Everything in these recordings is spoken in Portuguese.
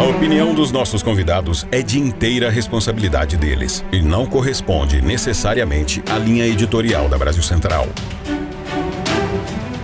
opinião dos nossos convidados é de inteira responsabilidade deles e não corresponde necessariamente à linha editorial da Brasil Central.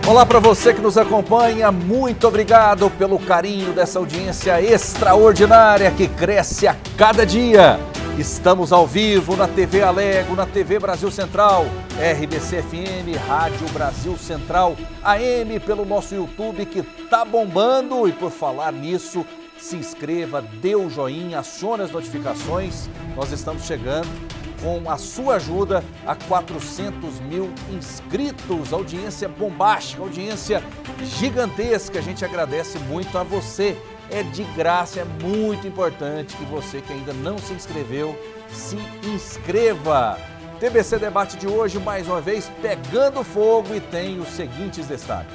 Olá para você que nos acompanha, muito obrigado pelo carinho dessa audiência extraordinária que cresce a cada dia. Estamos ao vivo na TV Alego, na TV Brasil Central, RBC FM, Rádio Brasil Central, AM pelo nosso YouTube que tá bombando. E por falar nisso, se inscreva, dê o joinha, acione as notificações. Nós estamos chegando com a sua ajuda a 400 mil inscritos. Audiência bombástica, audiência gigantesca. A gente agradece muito a você. É de graça, é muito importante que você que ainda não se inscreveu, se inscreva. TBC Debate de hoje, mais uma vez, pegando fogo e tem os seguintes destaques.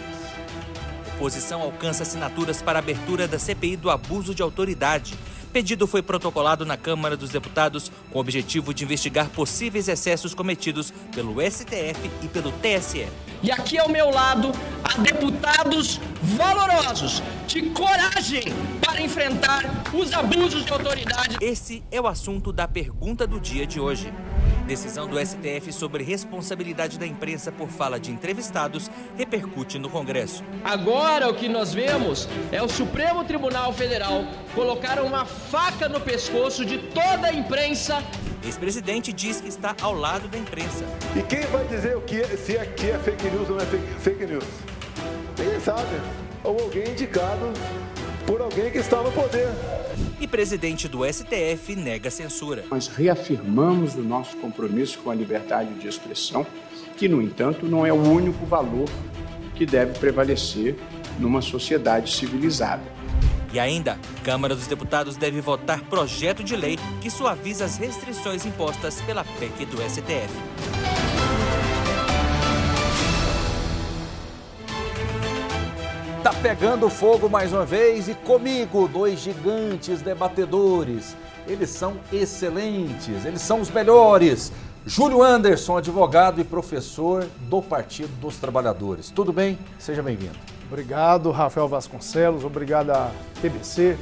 Oposição alcança assinaturas para abertura da CPI do abuso de autoridade. Pedido foi protocolado na Câmara dos Deputados com o objetivo de investigar possíveis excessos cometidos pelo STF e pelo TSE. E aqui ao meu lado há deputados valorosos, de coragem para enfrentar os abusos de autoridade. Esse é o assunto da pergunta do dia de hoje. Decisão do STF sobre responsabilidade da imprensa por fala de entrevistados repercute no Congresso. Agora o que nós vemos é o Supremo Tribunal Federal colocar uma faca no pescoço de toda a imprensa. Ex-presidente diz que está ao lado da imprensa. E quem vai dizer o que se aqui é fake news ou não é fake news? Ninguém sabe. Ou alguém indicado por alguém que está no poder. E presidente do STF nega censura. Nós reafirmamos o nosso compromisso com a liberdade de expressão, que, no entanto, não é o único valor que deve prevalecer numa sociedade civilizada. E ainda, Câmara dos Deputados deve votar projeto de lei que suaviza as restrições impostas pela PEC do STF. Tá pegando fogo mais uma vez e comigo, dois gigantes debatedores. Eles são excelentes, eles são os melhores. Júlio Anderson, advogado e professor do Partido dos Trabalhadores. Tudo bem? Seja bem-vindo. Obrigado, Rafael Vasconcelos, obrigado à TBC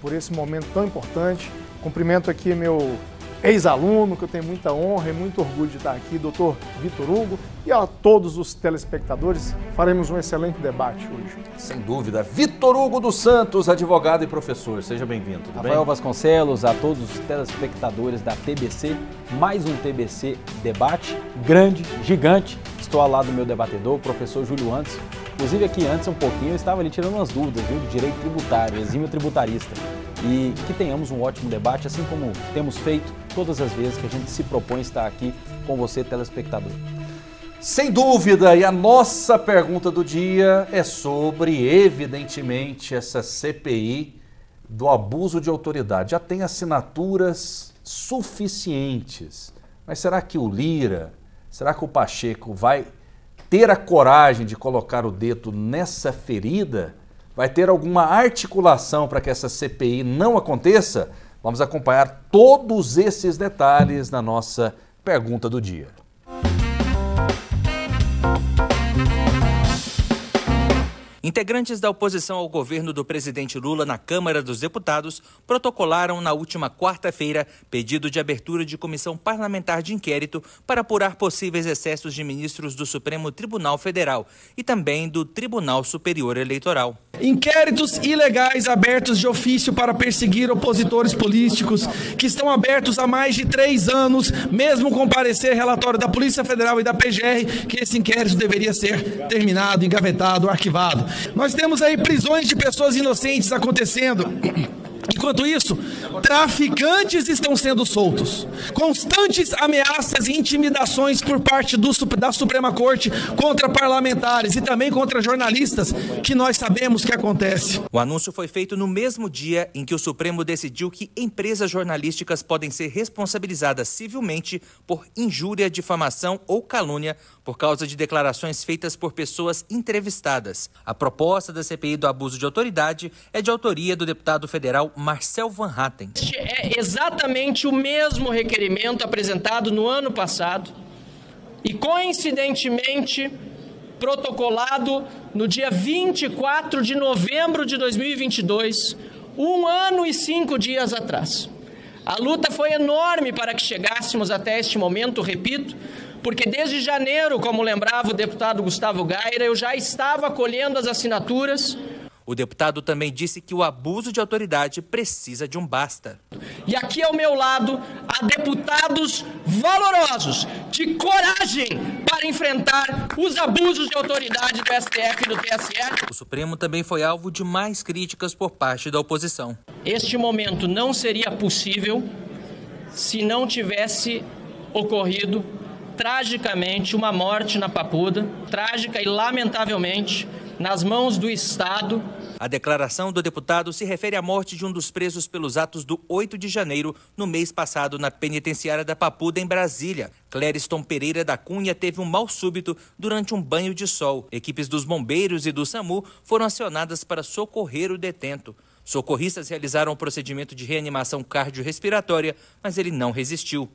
por esse momento tão importante. Cumprimento aqui meu ex-aluno, que eu tenho muita honra e muito orgulho de estar aqui, doutor Vitor Hugo, e a todos os telespectadores. Faremos um excelente debate hoje. Sem dúvida. Vitor Hugo dos Santos, advogado e professor. Seja bem-vindo. Tudo Rafael bem? Vasconcelos, a todos os telespectadores da TBC, mais um TBC Debate, grande, gigante. Estou ao lado do meu debatedor, o professor Júlio Anderson. Inclusive aqui antes um pouquinho eu estava ali tirando umas dúvidas, viu, de direito tributário, exímio tributarista. E que tenhamos um ótimo debate, assim como temos feito todas as vezes que a gente se propõe estar aqui com você, telespectador. Sem dúvida, e a nossa pergunta do dia é sobre, evidentemente, essa CPI do abuso de autoridade. Já tem assinaturas suficientes, mas será que o Lira, será que o Pacheco vai ter a coragem de colocar o dedo nessa ferida? Vai ter alguma articulação para que essa CPI não aconteça? Vamos acompanhar todos esses detalhes na nossa pergunta do dia. Integrantes da oposição ao governo do presidente Lula na Câmara dos Deputados protocolaram na última quarta-feira pedido de abertura de comissão parlamentar de inquérito para apurar possíveis excessos de ministros do Supremo Tribunal Federal e também do Tribunal Superior Eleitoral. Inquéritos ilegais abertos de ofício para perseguir opositores políticos que estão abertos há mais de 3 anos, mesmo com parecer relatório da Polícia Federal e da PGR que esse inquérito deveria ser terminado, engavetado, arquivado. Nós temos aí prisões de pessoas inocentes acontecendo. Enquanto isso, traficantes estão sendo soltos. Constantes ameaças e intimidações por parte da Suprema Corte contra parlamentares e também contra jornalistas, que nós sabemos que acontece. O anúncio foi feito no mesmo dia em que o Supremo decidiu que empresas jornalísticas podem ser responsabilizadas civilmente por injúria, difamação ou calúnia por causa de declarações feitas por pessoas entrevistadas. A proposta da CPI do abuso de autoridade é de autoria do deputado federal Marcel Van Hatten. É exatamente o mesmo requerimento apresentado no ano passado e, coincidentemente, protocolado no dia 24 de novembro de 2022 1 ano e 5 dias atrás. A luta foi enorme para que chegássemos até este momento, repito, porque desde janeiro, como lembrava o deputado Gustavo Gaira, eu já estava colhendo as assinaturas. O deputado também disse que o abuso de autoridade precisa de um basta. E aqui ao meu lado há deputados valorosos, de coragem para enfrentar os abusos de autoridade do STF e do TSE. O Supremo também foi alvo de mais críticas por parte da oposição. Este momento não seria possível se não tivesse ocorrido tragicamente uma morte na Papuda, trágica e lamentavelmente nas mãos do Estado. A declaração do deputado se refere à morte de um dos presos pelos atos do 8 de janeiro, no mês passado, na penitenciária da Papuda, em Brasília. Clériston Pereira da Cunha teve um mal súbito durante um banho de sol. Equipes dos bombeiros e do SAMU foram acionadas para socorrer o detento. Socorristas realizaram o procedimento de reanimação cardiorrespiratória, mas ele não resistiu.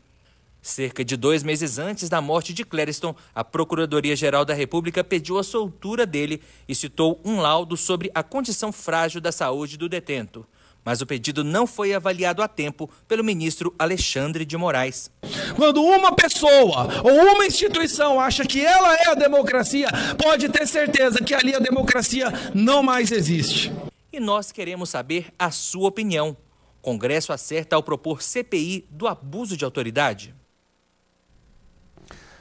Cerca de 2 meses antes da morte de Clériston, a Procuradoria-Geral da República pediu a soltura dele e citou um laudo sobre a condição frágil da saúde do detento. Mas o pedido não foi avaliado a tempo pelo ministro Alexandre de Moraes. Quando uma pessoa ou uma instituição acha que ela é a democracia, pode ter certeza que ali a democracia não mais existe. E nós queremos saber a sua opinião. O Congresso acerta ao propor CPI do abuso de autoridade?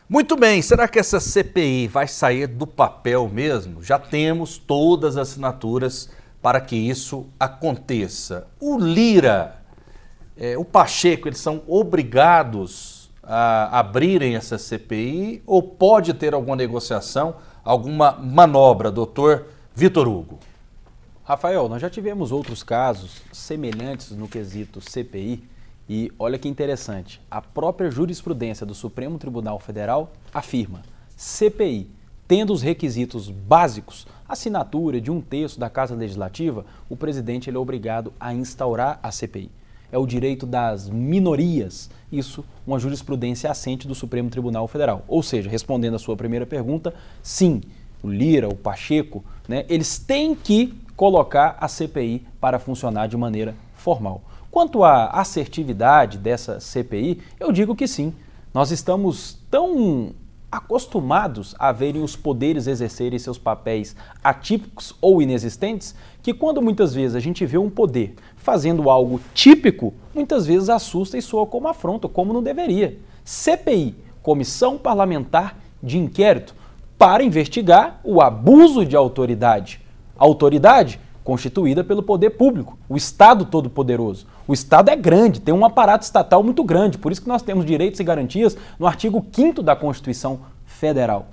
Muito bem, será que essa CPI vai sair do papel mesmo? Já temos todas as assinaturas para que isso aconteça. O Lira, o Pacheco, eles são obrigados a abrirem essa CPI ou pode ter alguma negociação, alguma manobra, doutor Vitor Hugo? Rafael, nós já tivemos outros casos semelhantes no quesito CPI. E olha que interessante, a própria jurisprudência do Supremo Tribunal Federal afirma: CPI, tendo os requisitos básicos, assinatura de 1/3 da Casa Legislativa, o presidente ele é obrigado a instaurar a CPI. É o direito das minorias, isso uma jurisprudência assente do Supremo Tribunal Federal. Ou seja, respondendo a sua primeira pergunta, sim, o Lira, o Pacheco, eles têm que colocar a CPI para funcionar de maneira formal. Quanto à assertividade dessa CPI, eu digo que sim. Nós estamos tão acostumados a verem os poderes exercerem seus papéis atípicos ou inexistentes, que quando muitas vezes a gente vê um poder fazendo algo típico, muitas vezes assusta e soa como afronta, como não deveria. CPI, Comissão Parlamentar de Inquérito, para investigar o abuso de autoridade. Autoridade constituída pelo poder público, o Estado todo-poderoso. O Estado é grande, tem um aparato estatal muito grande, por isso que nós temos direitos e garantias no artigo 5º da Constituição Federal.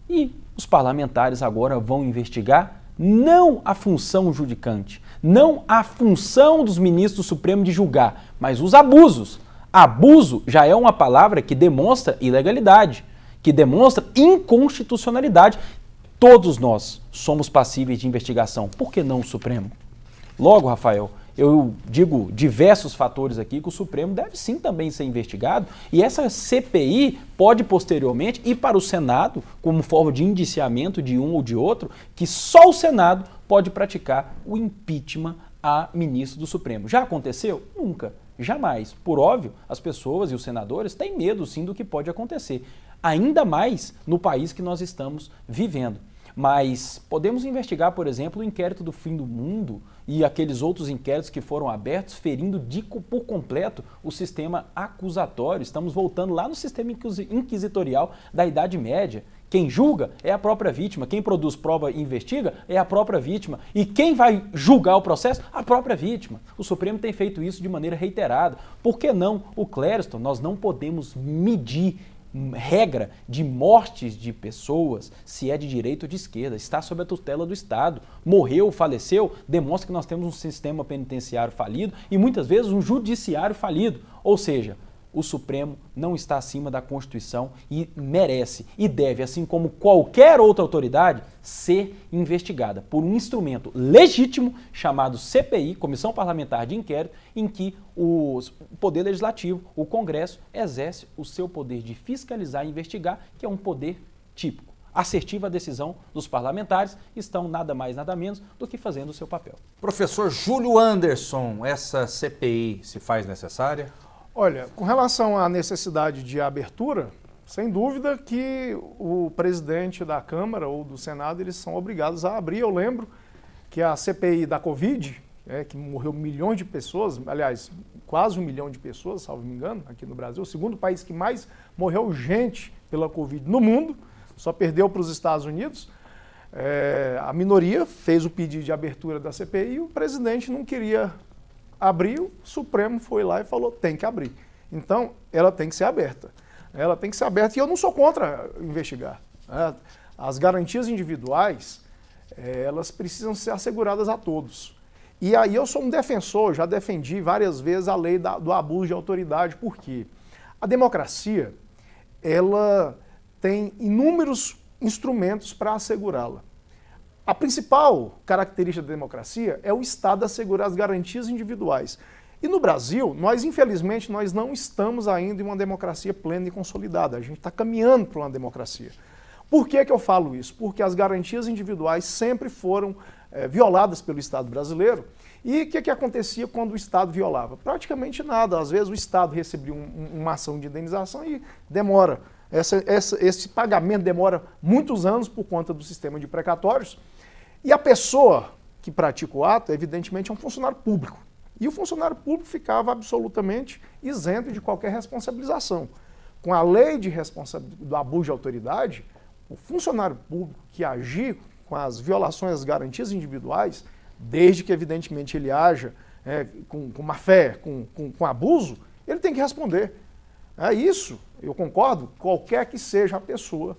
E os parlamentares agora vão investigar não a função judicante, não a função dos ministros do Supremo de julgar, mas os abusos. Abuso já é uma palavra que demonstra ilegalidade, que demonstra inconstitucionalidade. Todos nós somos passíveis de investigação, por que não o Supremo? Logo, Rafael, eu digo diversos fatores aqui que o Supremo deve sim também ser investigado e essa CPI pode posteriormente ir para o Senado como forma de indiciamento de um ou de outro, que só o Senado pode praticar o impeachment a ministro do Supremo. Já aconteceu? Nunca, jamais. Por óbvio, as pessoas e os senadores têm medo sim do que pode acontecer, ainda mais no país que nós estamos vivendo. Mas podemos investigar, por exemplo, o inquérito do fim do mundo e aqueles outros inquéritos que foram abertos, ferindo por completo o sistema acusatório. Estamos voltando lá no sistema inquisitorial da Idade Média. Quem julga é a própria vítima, quem produz prova e investiga é a própria vítima. E quem vai julgar o processo? A própria vítima. O Supremo tem feito isso de maneira reiterada. Por que não o Clériston? Nós não podemos medir regra de mortes de pessoas, se é de direita ou de esquerda, está sob a tutela do Estado. Morreu, faleceu, demonstra que nós temos um sistema penitenciário falido e muitas vezes um judiciário falido. Ou seja, o Supremo não está acima da Constituição e merece e deve, assim como qualquer outra autoridade, ser investigada por um instrumento legítimo chamado CPI, Comissão Parlamentar de Inquérito, em que o Poder Legislativo, o Congresso, exerce o seu poder de fiscalizar e investigar, que é um poder típico. assertiva à decisão dos parlamentares, estão nada mais, nada menos do que fazendo o seu papel. Professor Júlio Anderson, essa CPI se faz necessária? Olha, com relação à necessidade de abertura, sem dúvida que o presidente da Câmara ou do Senado, eles são obrigados a abrir. Eu lembro que a CPI da Covid, que morreu milhões de pessoas, aliás, quase 1 milhão de pessoas, salvo me engano, aqui no Brasil, o segundo país que mais morreu gente pela Covid no mundo, só perdeu para os Estados Unidos. A minoria fez o pedido de abertura da CPI e o presidente não queria abrir, o Supremo foi lá e falou, tem que abrir. Então, ela tem que ser aberta. Ela tem que ser aberta e eu não sou contra investigar. As garantias individuais, elas precisam ser asseguradas a todos. E aí eu sou um defensor, já defendi várias vezes a lei do abuso de autoridade, porque a democracia, ela tem inúmeros instrumentos para assegurá-la. A principal característica da democracia é o Estado assegurar as garantias individuais. E no Brasil, infelizmente, nós não estamos ainda em uma democracia plena e consolidada. A gente está caminhando para uma democracia. Por que eu falo isso? Porque as garantias individuais sempre foram violadas pelo Estado brasileiro. E o que acontecia quando o Estado violava? Praticamente nada. Às vezes o Estado recebia uma ação de indenização e demora. Esse pagamento demora muitos anos por conta do sistema de precatórios. E a pessoa que pratica o ato, evidentemente, é um funcionário público. E o funcionário público ficava absolutamente isento de qualquer responsabilização. Com a lei do abuso de autoridade, o funcionário público que agir com as violações às garantias individuais, desde que, evidentemente, ele haja com má fé, com abuso, ele tem que responder. Isso, eu concordo, qualquer que seja a pessoa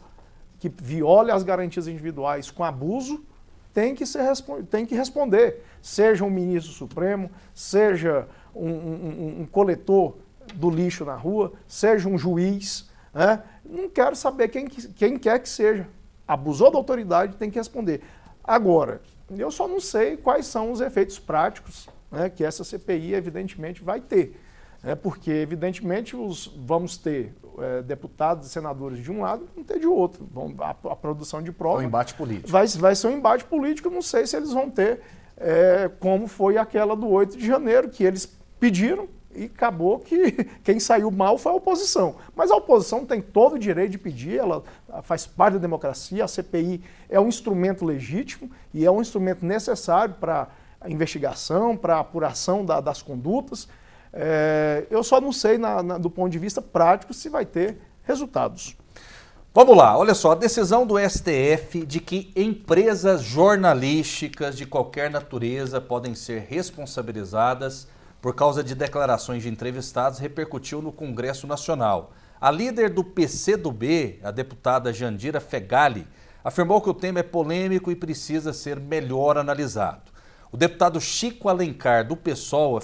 que viole as garantias individuais com abuso, tem que responder. Seja um ministro supremo, seja um coletor do lixo na rua, seja um juiz. Não quero saber quem quer que seja. Abusou da autoridade, tem que responder. Agora, eu só não sei quais são os efeitos práticos que essa CPI, evidentemente, vai ter. Porque, evidentemente, vamos ter deputados e senadores de um lado e não ter de outro. A produção de prova... É um embate político. Vai ser um embate político, não sei se eles vão ter como foi aquela do 8 de janeiro, que eles pediram e acabou que quem saiu mal foi a oposição. Mas a oposição tem todo o direito de pedir, ela faz parte da democracia, a CPI é um instrumento legítimo e é um instrumento necessário para a investigação, para a apuração das condutas. Eu só não sei, do ponto de vista prático, se vai ter resultados. Vamos lá, olha só, a decisão do STF de que empresas jornalísticas de qualquer natureza podem ser responsabilizadas por causa de declarações de entrevistados repercutiu no Congresso Nacional. A líder do PCdoB, a deputada Jandira Fegali, afirmou que o tema é polêmico e precisa ser melhor analisado. O deputado Chico Alencar, do PSOL,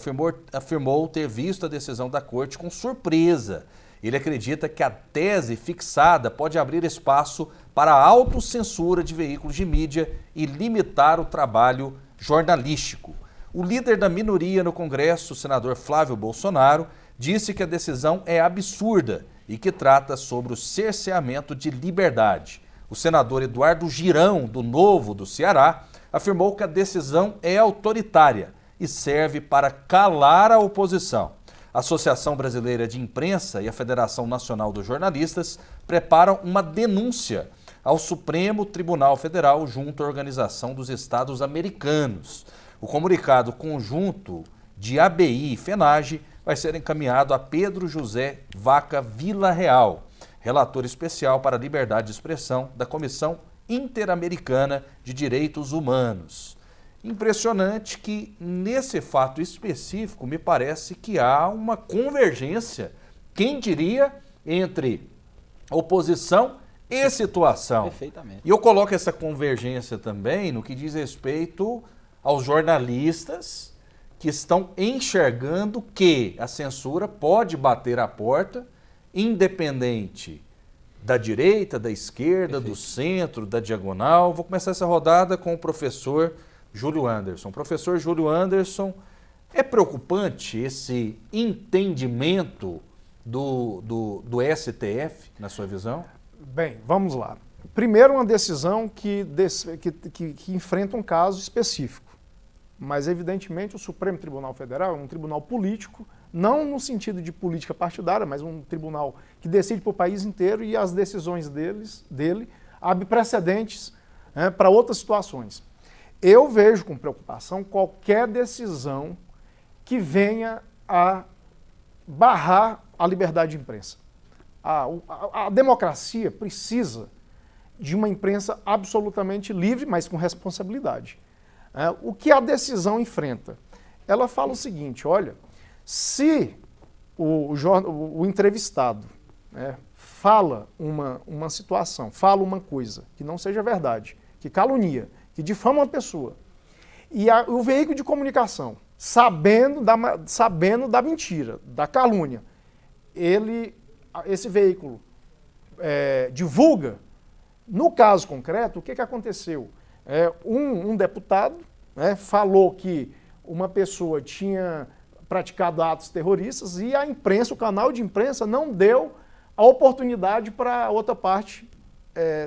afirmou ter visto a decisão da Corte com surpresa. Ele acredita que a tese fixada pode abrir espaço para a autocensura de veículos de mídia e limitar o trabalho jornalístico. O líder da minoria no Congresso, o senador Flávio Bolsonaro, disse que a decisão é absurda e que trata sobre o cerceamento de liberdade. O senador Eduardo Girão, do Novo do Ceará, afirmou que a decisão é autoritária e serve para calar a oposição. A Associação Brasileira de Imprensa e a Federação Nacional dos Jornalistas preparam uma denúncia ao Supremo Tribunal Federal junto à Organização dos Estados Americanos. O comunicado conjunto de ABI e FENAGE vai ser encaminhado a Pedro José Vaca Villarreal, relator especial para a liberdade de expressão da Comissão Interamericana de Direitos Humanos. Impressionante que, nesse fato específico, me parece que há uma convergência, quem diria, entre oposição e situação. Perfeitamente. E eu coloco essa convergência também no que diz respeito aos jornalistas que estão enxergando que a censura pode bater a porta, independente da direita, da esquerda, do centro, da diagonal. Vou começar essa rodada com o professor Júlio Anderson. Professor Júlio Anderson, é preocupante esse entendimento do STF, na sua visão? Bem, vamos lá. primeiro, uma decisão que enfrenta um caso específico. Mas, evidentemente, o Supremo Tribunal Federal é um tribunal político, não no sentido de política partidária, mas um tribunal que decide para o país inteiro e as decisões dele abrem precedentes para outras situações. Eu vejo com preocupação qualquer decisão que venha a barrar a liberdade de imprensa. A democracia precisa de uma imprensa absolutamente livre, mas com responsabilidade. O que a decisão enfrenta? Ela fala o seguinte, olha, se o entrevistado fala uma situação, fala uma coisa que não seja verdade, que calunia, que difama uma pessoa, e o veículo de comunicação, sabendo da mentira, da calúnia, esse veículo divulga, no caso concreto, o que aconteceu? Um deputado falou que uma pessoa tinha praticado atos terroristas e a imprensa, o canal de imprensa, não deu a oportunidade para a outra parte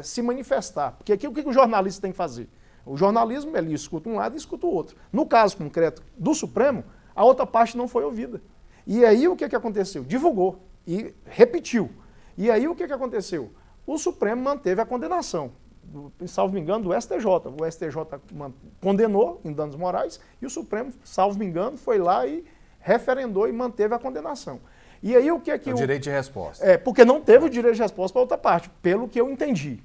se manifestar. Porque aqui o que o jornalista tem que fazer? O jornalismo, ele escuta um lado e escuta o outro. No caso concreto do Supremo, a outra parte não foi ouvida. E aí o que aconteceu? Divulgou e repetiu. E aí o que aconteceu? O Supremo manteve a condenação, salvo me engano, do STJ. O STJ condenou em danos morais e o Supremo, salvo me engano, foi lá e referendou e manteve a condenação. E aí o que o direito de resposta. Porque não teve o direito de resposta para outra parte, pelo que eu entendi.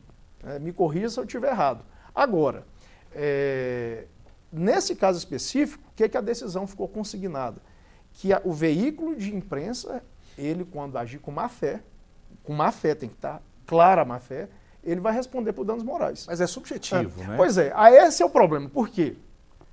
Me corrija se eu estiver errado. Agora, nesse caso específico, o que a decisão ficou consignada? Que o veículo de imprensa, ele quando agir com má fé, tem que estar clara a má fé, ele vai responder por danos morais. Mas é subjetivo, né? Pois é, esse é o problema. Por quê?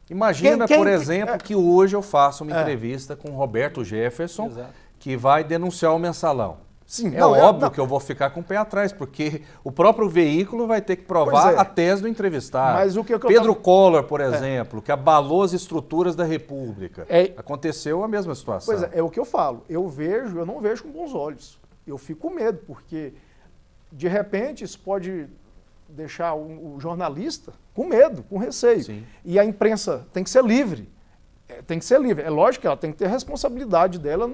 Imagina, por exemplo, que hoje eu faço uma entrevista com o Roberto Jefferson, que vai denunciar o mensalão. Sim, óbvio que eu vou ficar com o pé atrás, porque o próprio veículo vai ter que provar a tese do entrevistado. Mas o que Pedro Collor, por exemplo, que abalou as estruturas da República. Aconteceu a mesma situação. Pois é o que eu falo. Eu não vejo com bons olhos. Eu fico com medo, porque de repente isso pode deixar o jornalista com medo, com receio. Sim. E a imprensa tem que ser livre. Tem que ser livre. É lógico que ela tem que ter responsabilidade dela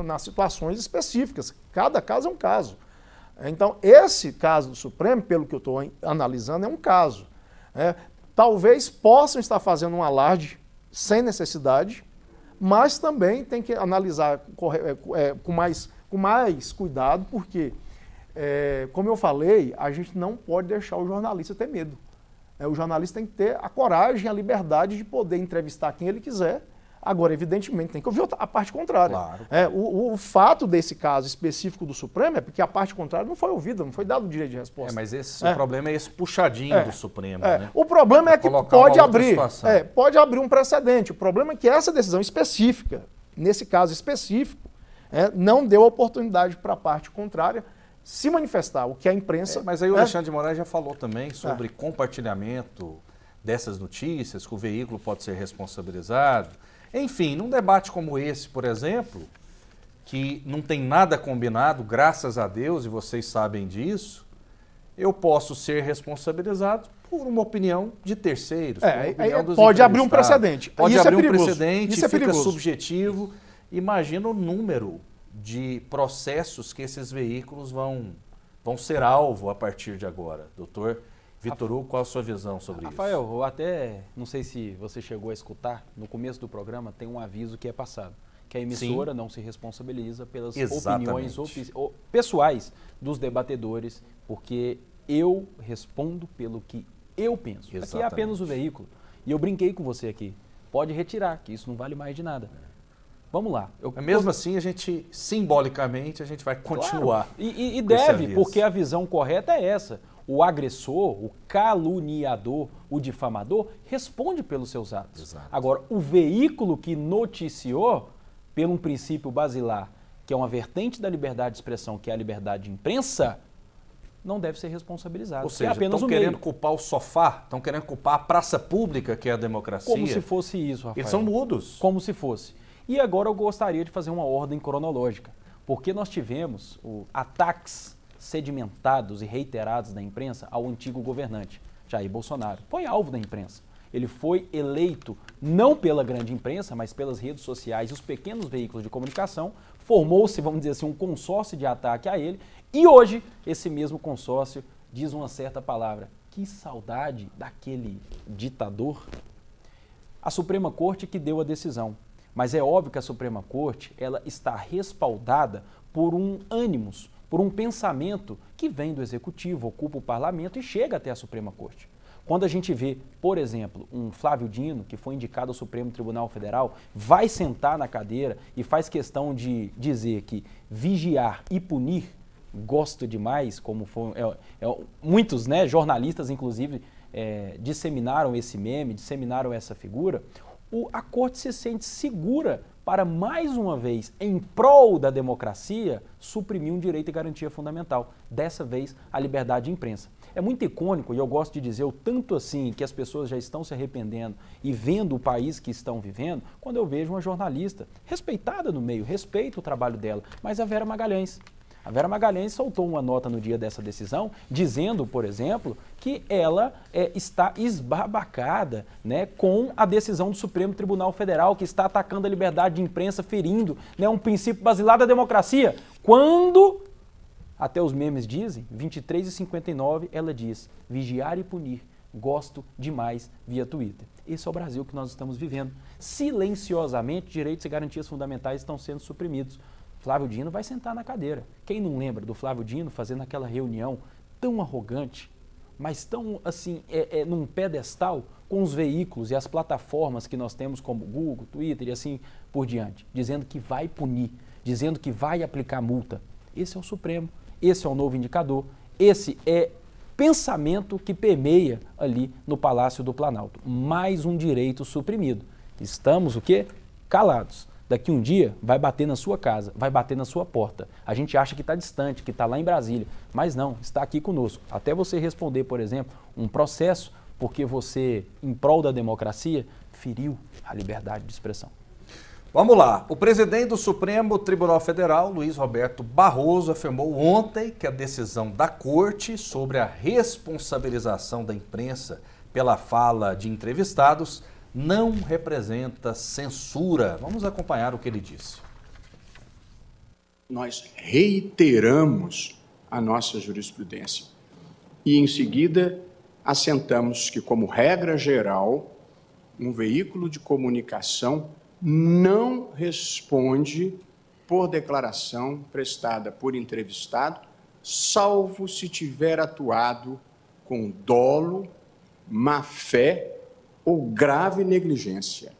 nas situações específicas. Cada caso é um caso. Então, esse caso do Supremo, pelo que eu estou analisando, é um caso. Talvez possam estar fazendo um alarde sem necessidade, mas também tem que analisar com mais cuidado, porque, como eu falei, a gente não pode deixar o jornalista ter medo. O jornalista tem que ter a coragem, a liberdade de poder entrevistar quem ele quiser. Agora, evidentemente, tem que ouvir a parte contrária. Claro. O fato desse caso específico do Supremo é porque a parte contrária não foi ouvida, não foi dado o direito de resposta. Mas o problema é esse puxadinho do Supremo. Né? O problema é que pode abrir um precedente. O problema é que essa decisão específica, nesse caso específico, não deu oportunidade para a parte contrária se manifestar, o que a imprensa... Mas aí o Alexandre de Moraes já falou também sobre compartilhamento dessas notícias, que o veículo pode ser responsabilizado. Enfim, num debate como esse, por exemplo, que não tem nada combinado, graças a Deus, e vocês sabem disso, eu posso ser responsabilizado por uma opinião de terceiros. Pode abrir um precedente. Pode abrir um precedente, isso fica subjetivo. Imagina o número de processos que esses veículos vão ser alvo a partir de agora. Doutor Vitor Hugo, qual a sua visão sobre isso? Rafael, eu até não sei se você chegou a escutar, no começo do programa tem um aviso que é passado, que a emissora não se responsabiliza pelas opiniões pessoais dos debatedores, porque eu respondo pelo que eu penso. Aqui é apenas o veículo. E eu brinquei com você aqui. Pode retirar, que isso não vale mais de nada. Vamos lá. Mesmo assim, simbolicamente, a gente vai continuar. Claro. E deve, porque a visão correta é essa. O agressor, o caluniador, o difamador, responde pelos seus atos. Exato. Agora, o veículo que noticiou, pelo um princípio basilar, que é uma vertente da liberdade de expressão, que é a liberdade de imprensa, não deve ser responsabilizado. Ou seja, estão querendo culpar o sofá, estão querendo culpar a praça pública, que é a democracia. Como se fosse isso, Rafael. Eles são mudos. Como se fosse. E agora eu gostaria de fazer uma ordem cronológica, porque nós tivemos ataques sedimentados e reiterados da imprensa ao antigo governante, Jair Bolsonaro. Foi alvo da imprensa. Ele foi eleito não pela grande imprensa, mas pelas redes sociais e os pequenos veículos de comunicação. Formou-se, vamos dizer assim, um consórcio de ataque a ele. E hoje, esse mesmo consórcio diz uma certa palavra. Que saudade daquele ditador. A Suprema Corte que deu a decisão. Mas é óbvio que a Suprema Corte ela está respaldada por um ânimos, por um pensamento que vem do Executivo, ocupa o Parlamento e chega até a Suprema Corte. Quando a gente vê, por exemplo, um Flávio Dino, que foi indicado ao Supremo Tribunal Federal, vai sentar na cadeira e faz questão de dizer que vigiar e punir, gosto demais, como foi, muitos jornalistas, inclusive, disseminaram esse meme, disseminaram essa figura, a Corte se sente segura para, mais uma vez, em prol da democracia, suprimir um direito e garantia fundamental. Dessa vez, a liberdade de imprensa. É muito icônico, e eu gosto de dizer o tanto assim que as pessoas já estão se arrependendo e vendo o país que estão vivendo, quando eu vejo uma jornalista respeitada no meio, respeito o trabalho dela, mas a Vera Magalhães. A Vera Magalhães soltou uma nota no dia dessa decisão, dizendo, por exemplo, que ela está esbarbacada com a decisão do Supremo Tribunal Federal, que está atacando a liberdade de imprensa, ferindo um princípio basilar da democracia. Quando, até os memes dizem, 23h59, ela diz, vigiar e punir, gosto demais via Twitter. Esse é o Brasil que nós estamos vivendo. Silenciosamente, direitos e garantias fundamentais estão sendo suprimidos. Flávio Dino vai sentar na cadeira. Quem não lembra do Flávio Dino fazendo aquela reunião tão arrogante, mas tão assim, num pedestal, com os veículos e as plataformas que nós temos como Google, Twitter e assim por diante, dizendo que vai punir, dizendo que vai aplicar multa. Esse é o Supremo, esse é o novo indicador, esse é pensamento que permeia ali no Palácio do Planalto. Mais um direito suprimido. Estamos o quê? Calados. Daqui um dia vai bater na sua casa, vai bater na sua porta. A gente acha que está distante, que está lá em Brasília, mas não, está aqui conosco. Até você responder, por exemplo, um processo porque você, em prol da democracia, feriu a liberdade de expressão. Vamos lá. O presidente do Supremo Tribunal Federal, Luiz Roberto Barroso, afirmou ontem que a decisão da Corte sobre a responsabilização da imprensa pela fala de entrevistados não representa censura. Vamos acompanhar o que ele disse. Nós reiteramos a nossa jurisprudência e, em seguida, assentamos que, como regra geral, um veículo de comunicação não responde por declaração prestada por entrevistado, salvo se tiver atuado com dolo, má-fé ou grave negligência,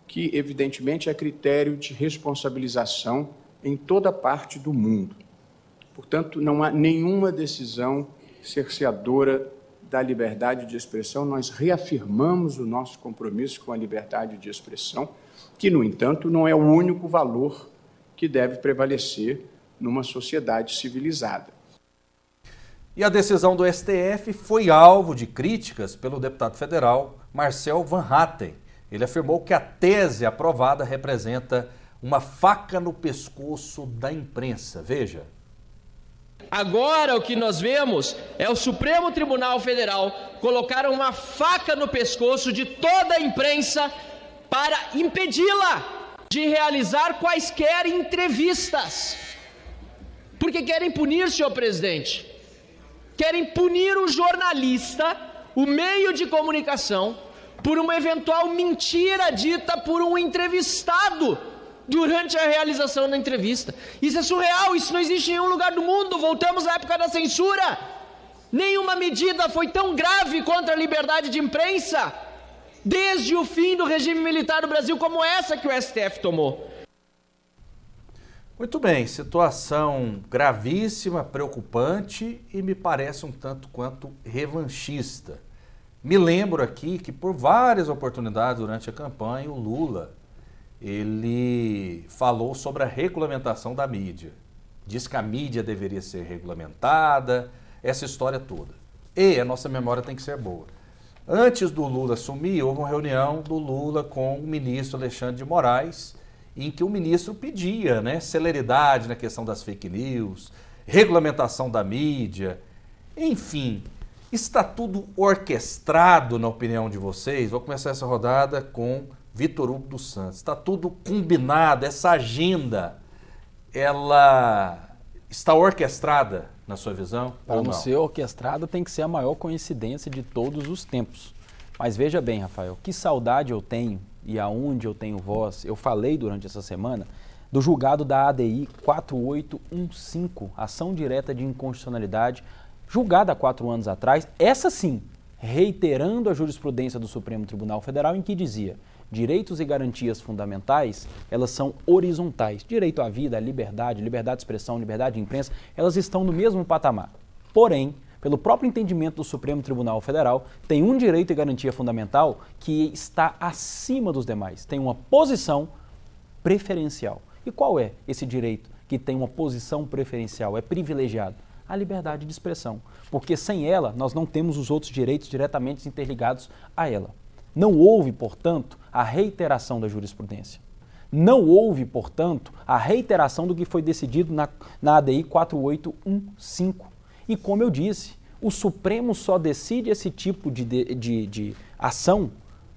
que evidentemente é critério de responsabilização em toda parte do mundo. Portanto, não há nenhuma decisão cerceadora da liberdade de expressão. Nós reafirmamos o nosso compromisso com a liberdade de expressão, que, no entanto, não é o único valor que deve prevalecer numa sociedade civilizada. E a decisão do STF foi alvo de críticas pelo deputado federal Marcel Van Hatten. Ele afirmou que a tese aprovada representa uma faca no pescoço da imprensa. Veja. Agora o que nós vemos é o Supremo Tribunal Federal colocar uma faca no pescoço de toda a imprensa para impedi-la de realizar quaisquer entrevistas. Porque querem punir, senhor presidente. Querem punir o jornalista, o meio de comunicação, por uma eventual mentira dita por um entrevistado durante a realização da entrevista. Isso é surreal, isso não existe em nenhum lugar do mundo. Voltamos à época da censura. Nenhuma medida foi tão grave contra a liberdade de imprensa desde o fim do regime militar do Brasil como essa que o STF tomou. Muito bem, situação gravíssima, preocupante e me parece um tanto quanto revanchista. Me lembro aqui que por várias oportunidades durante a campanha o Lula, ele falou sobre a regulamentação da mídia. Diz que a mídia deveria ser regulamentada, essa história toda. E a nossa memória tem que ser boa. Antes do Lula assumir, houve uma reunião do Lula com o ministro Alexandre de Moraes, em que o ministro pedia celeridade na questão das fake news, regulamentação da mídia, enfim, está tudo orquestrado na opinião de vocês? Vou começar essa rodada com Vitor Hugo dos Santos. Está tudo combinado, essa agenda, ela está orquestrada na sua visão? Para não ser orquestrada, tem que ser a maior coincidência de todos os tempos. Mas veja bem, Rafael, que saudade eu tenho e aonde eu tenho voz. Eu falei durante essa semana do julgado da ADI 4815, ação direta de inconstitucionalidade, julgada há 4 anos atrás, essa sim, reiterando a jurisprudência do Supremo Tribunal Federal em que dizia: direitos e garantias fundamentais, elas são horizontais. Direito à vida, à liberdade, liberdade de expressão, liberdade de imprensa, elas estão no mesmo patamar. Porém, pelo próprio entendimento do Supremo Tribunal Federal, tem um direito e garantia fundamental que está acima dos demais, tem uma posição preferencial. E qual é esse direito que tem uma posição preferencial, é privilegiado? A liberdade de expressão, porque sem ela nós não temos os outros direitos diretamente interligados a ela. Não houve, portanto, a reiteração da jurisprudência. Não houve, portanto, a reiteração do que foi decidido na ADI 4815. E como eu disse, o Supremo só decide esse tipo de ação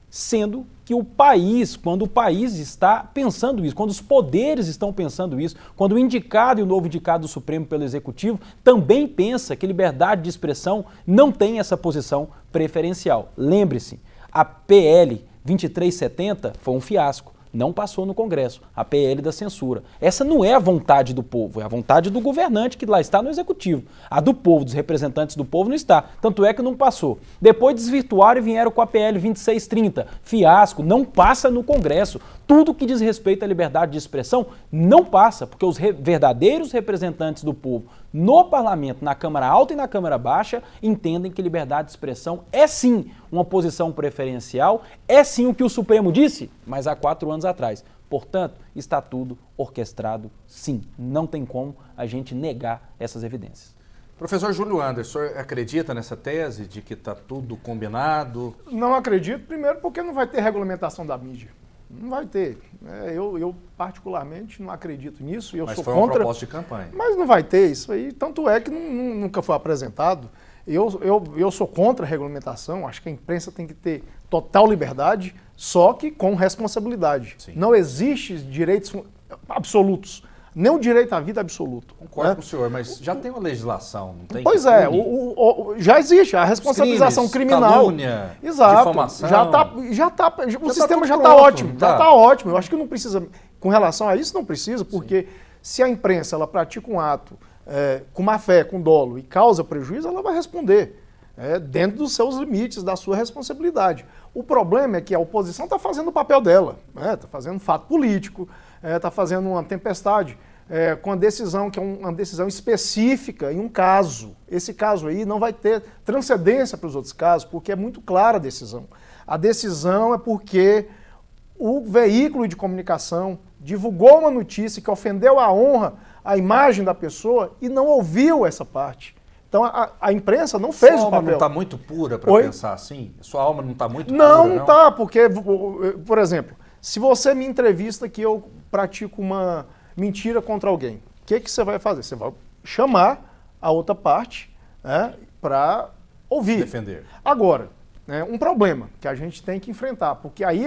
sendo que o país, quando o país está pensando isso, quando os poderes estão pensando isso, quando o indicado e o novo indicado do Supremo pelo Executivo também pensa que liberdade de expressão não tem essa posição preferencial. Lembre-se, a PL 2370 foi um fiasco, não passou no Congresso, a PL da censura. Essa não é a vontade do povo, é a vontade do governante que lá está no Executivo. A do povo, dos representantes do povo, não está. Tanto é que não passou. Depois desvirtuaram e vieram com a PL 2630. Fiasco, não passa no Congresso. Tudo que diz respeito à liberdade de expressão não passa, porque os verdadeiros representantes do povo no Parlamento, na Câmara Alta e na Câmara Baixa, entendem que liberdade de expressão é sim uma posição preferencial, é sim o que o Supremo disse, mas há 4 anos atrás. Portanto, está tudo orquestrado, sim. Não tem como a gente negar essas evidências. Professor Júlio Anderson, o senhor acredita nessa tese de que está tudo combinado? Não acredito, primeiro porque não vai ter regulamentação da mídia. Não vai ter. Eu particularmente não acredito nisso. Mas sou foi contra, uma proposta de campanha. Mas não vai ter isso aí. Tanto é que nunca foi apresentado. Eu sou contra a regulamentação. Acho que a imprensa tem que ter total liberdade, só que com responsabilidade. Sim. Não existe direitos absolutos. Nem o direito à vida absoluto. Concordo com o senhor, mas já tem uma legislação, não tem? Pois é, já existe a responsabilização criminal. Calúnia, exato, difamação. O sistema já está ótimo, já está ótimo. Eu acho que não precisa, com relação a isso não precisa, porque se a imprensa ela pratica um ato com má fé, com dolo e causa prejuízo, ela vai responder dentro dos seus limites, da sua responsabilidade. O problema é que a oposição está fazendo o papel dela, está fazendo fato político, está fazendo uma tempestade, com a decisão que é uma decisão específica em um caso. Esse caso aí não vai ter transcendência para os outros casos, porque é muito clara a decisão. A decisão é porque o veículo de comunicação divulgou uma notícia que ofendeu a honra, a imagem da pessoa e não ouviu essa parte. Então a imprensa não fez o papel. Sua alma não está muito pura para pensar assim? Sua alma não está muito pura, não está, porque, por exemplo, se você me entrevista que eu pratico uma mentira contra alguém, o que você vai fazer? Você vai chamar a outra parte para ouvir. Defender. Agora, um problema que a gente tem que enfrentar, porque aí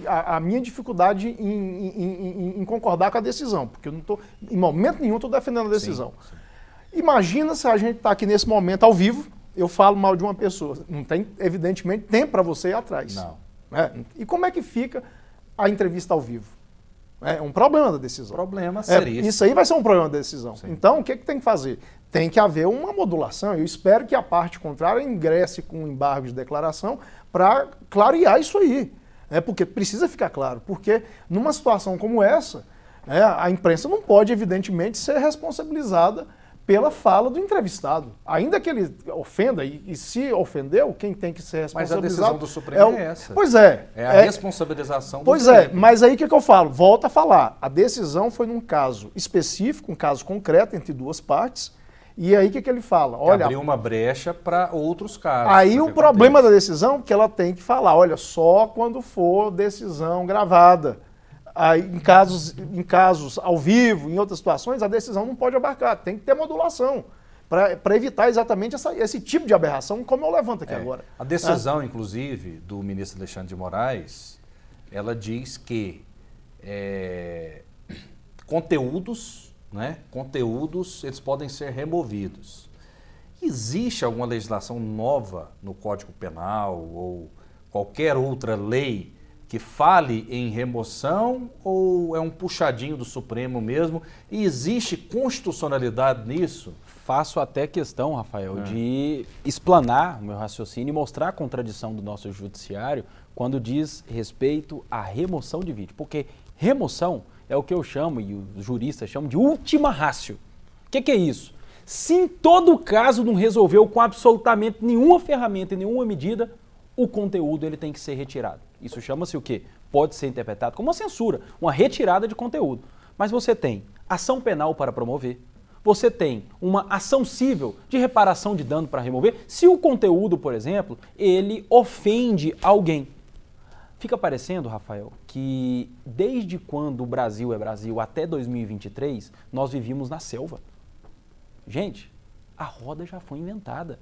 a minha dificuldade em concordar com a decisão, porque eu não estou, em momento nenhum, estou defendendo a decisão. Sim. Imagina se a gente está aqui nesse momento ao vivo, eu falo mal de uma pessoa. Não tem, evidentemente, tempo para você ir atrás. Não. E como é que fica a entrevista ao vivo? É um problema da decisão. Problema seria isso aí vai ser um problema da decisão. Sim. Então, o que tem que fazer? Tem que haver uma modulação. Eu espero que a parte contrária ingresse com um embargo de declaração para clarear isso aí. Porque precisa ficar claro. Porque numa situação como essa, a imprensa não pode, evidentemente, ser responsabilizada pela fala do entrevistado. Ainda que ele ofenda, e se ofendeu, quem tem que ser responsabilizado... Mas a decisão do Supremo é essa. Pois é. É a responsabilização do Pois é, mas aí o que eu falo? Volto a falar. A decisão foi num caso específico, um caso concreto entre duas partes, e aí o que ele fala? Olha, abriu uma brecha para outros casos. Aí o problema da decisão é que ela tem que falar, olha, só quando for decisão gravada. em casos ao vivo, em outras situações, a decisão não pode abarcar, tem que ter modulação para evitar exatamente esse tipo de aberração, como eu levanto aqui agora. A decisão, inclusive, do ministro Alexandre de Moraes, ela diz que conteúdos, eles podem ser removidos. Existe alguma legislação nova no Código Penal ou qualquer outra lei que fale em remoção ou é um puxadinho do Supremo mesmo? E existe constitucionalidade nisso? Faço até questão, Rafael, de explanar o meu raciocínio e mostrar a contradição do nosso judiciário quando diz respeito à remoção de vídeo. Porque remoção é o que eu chamo, e os juristas chamam, de última ratio. O que é isso? Se em todo caso não resolveu com absolutamente nenhuma ferramenta e nenhuma medida, o conteúdo ele tem que ser retirado. Isso chama-se o quê? Pode ser interpretado como uma censura, uma retirada de conteúdo. Mas você tem ação penal para promover, você tem uma ação civil de reparação de dano para remover, se o conteúdo, por exemplo, ele ofende alguém. Fica parecendo, Rafael, que desde quando o Brasil é Brasil até 2023, nós vivíamos na selva. Gente, a roda já foi inventada.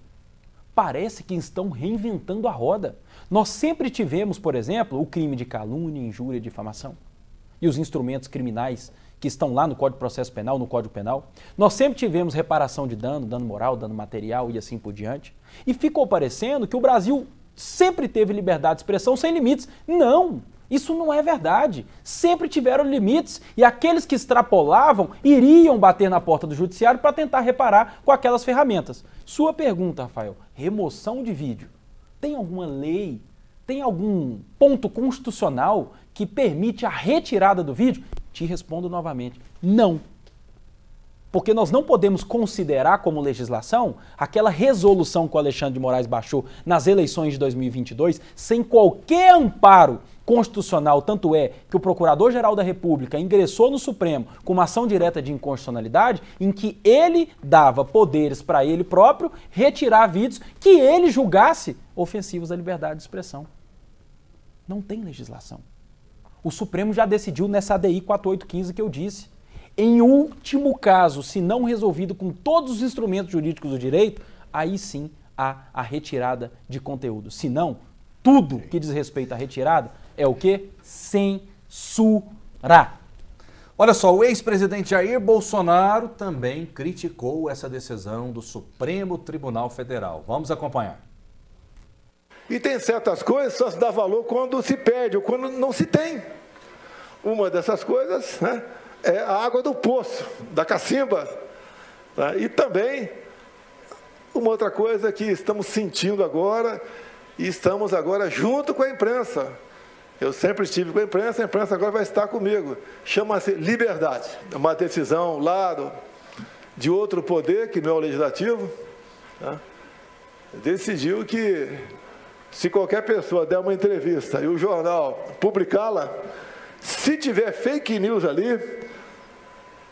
Parece que estão reinventando a roda. Nós sempre tivemos, por exemplo, o crime de calúnia, injúria e difamação. E os instrumentos criminais que estão lá no Código de Processo Penal, no Código Penal. Nós sempre tivemos reparação de dano, dano moral, dano material e assim por diante. E ficou parecendo que o Brasil sempre teve liberdade de expressão sem limites. Não! Isso não é verdade. Sempre tiveram limites e aqueles que extrapolavam iriam bater na porta do judiciário para tentar reparar com aquelas ferramentas. Sua pergunta, Rafael, remoção de vídeo. Tem alguma lei, tem algum ponto constitucional que permite a retirada do vídeo? Te respondo novamente, não. Porque nós não podemos considerar como legislação aquela resolução que o Alexandre de Moraes baixou nas eleições de 2022 sem qualquer amparo constitucional, tanto é que o Procurador-Geral da República ingressou no Supremo com uma ação direta de inconstitucionalidade em que ele dava poderes para ele próprio retirar vídeos que ele julgasse ofensivos à liberdade de expressão. Não tem legislação. O Supremo já decidiu nessa ADI 4815 que eu disse. Em último caso, se não resolvido com todos os instrumentos jurídicos do direito, aí sim há a retirada de conteúdo. Se não, tudo que diz respeito à retirada é o quê? Censura. Olha só, o ex-presidente Jair Bolsonaro também criticou essa decisão do Supremo Tribunal Federal. Vamos acompanhar. E tem certas coisas que só se dá valor quando se perde ou quando não se tem. Uma dessas coisas, né, é a água do poço, da cacimba. Né? E também, uma outra coisa que estamos sentindo agora, e estamos agora junto com a imprensa. Eu sempre estive com a imprensa agora vai estar comigo. Chama-se liberdade. É uma decisão lá de outro poder, que não é o legislativo, né? Decidiu que se qualquer pessoa der uma entrevista e o jornal publicá-la, se tiver fake news ali,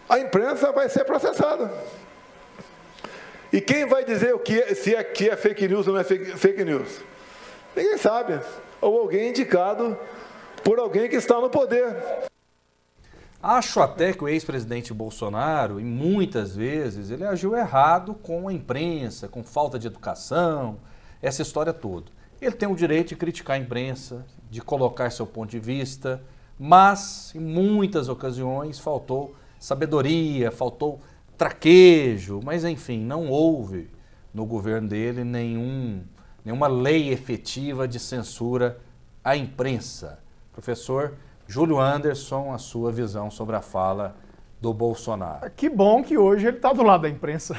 a imprensa vai ser processada. E quem vai dizer se é fake news ou não é fake news? Ninguém sabe. Ou alguém indicado por alguém que está no poder. Acho até que o ex-presidente Bolsonaro, e muitas vezes, ele agiu errado com a imprensa, com falta de educação, essa história toda. Ele tem o direito de criticar a imprensa, de colocar seu ponto de vista, mas em muitas ocasiões faltou sabedoria, faltou traquejo, mas enfim, não houve no governo dele nenhuma lei efetiva de censura à imprensa. Professor Júlio Anderson, a sua visão sobre a fala do Bolsonaro. Que bom que hoje ele está do lado da imprensa.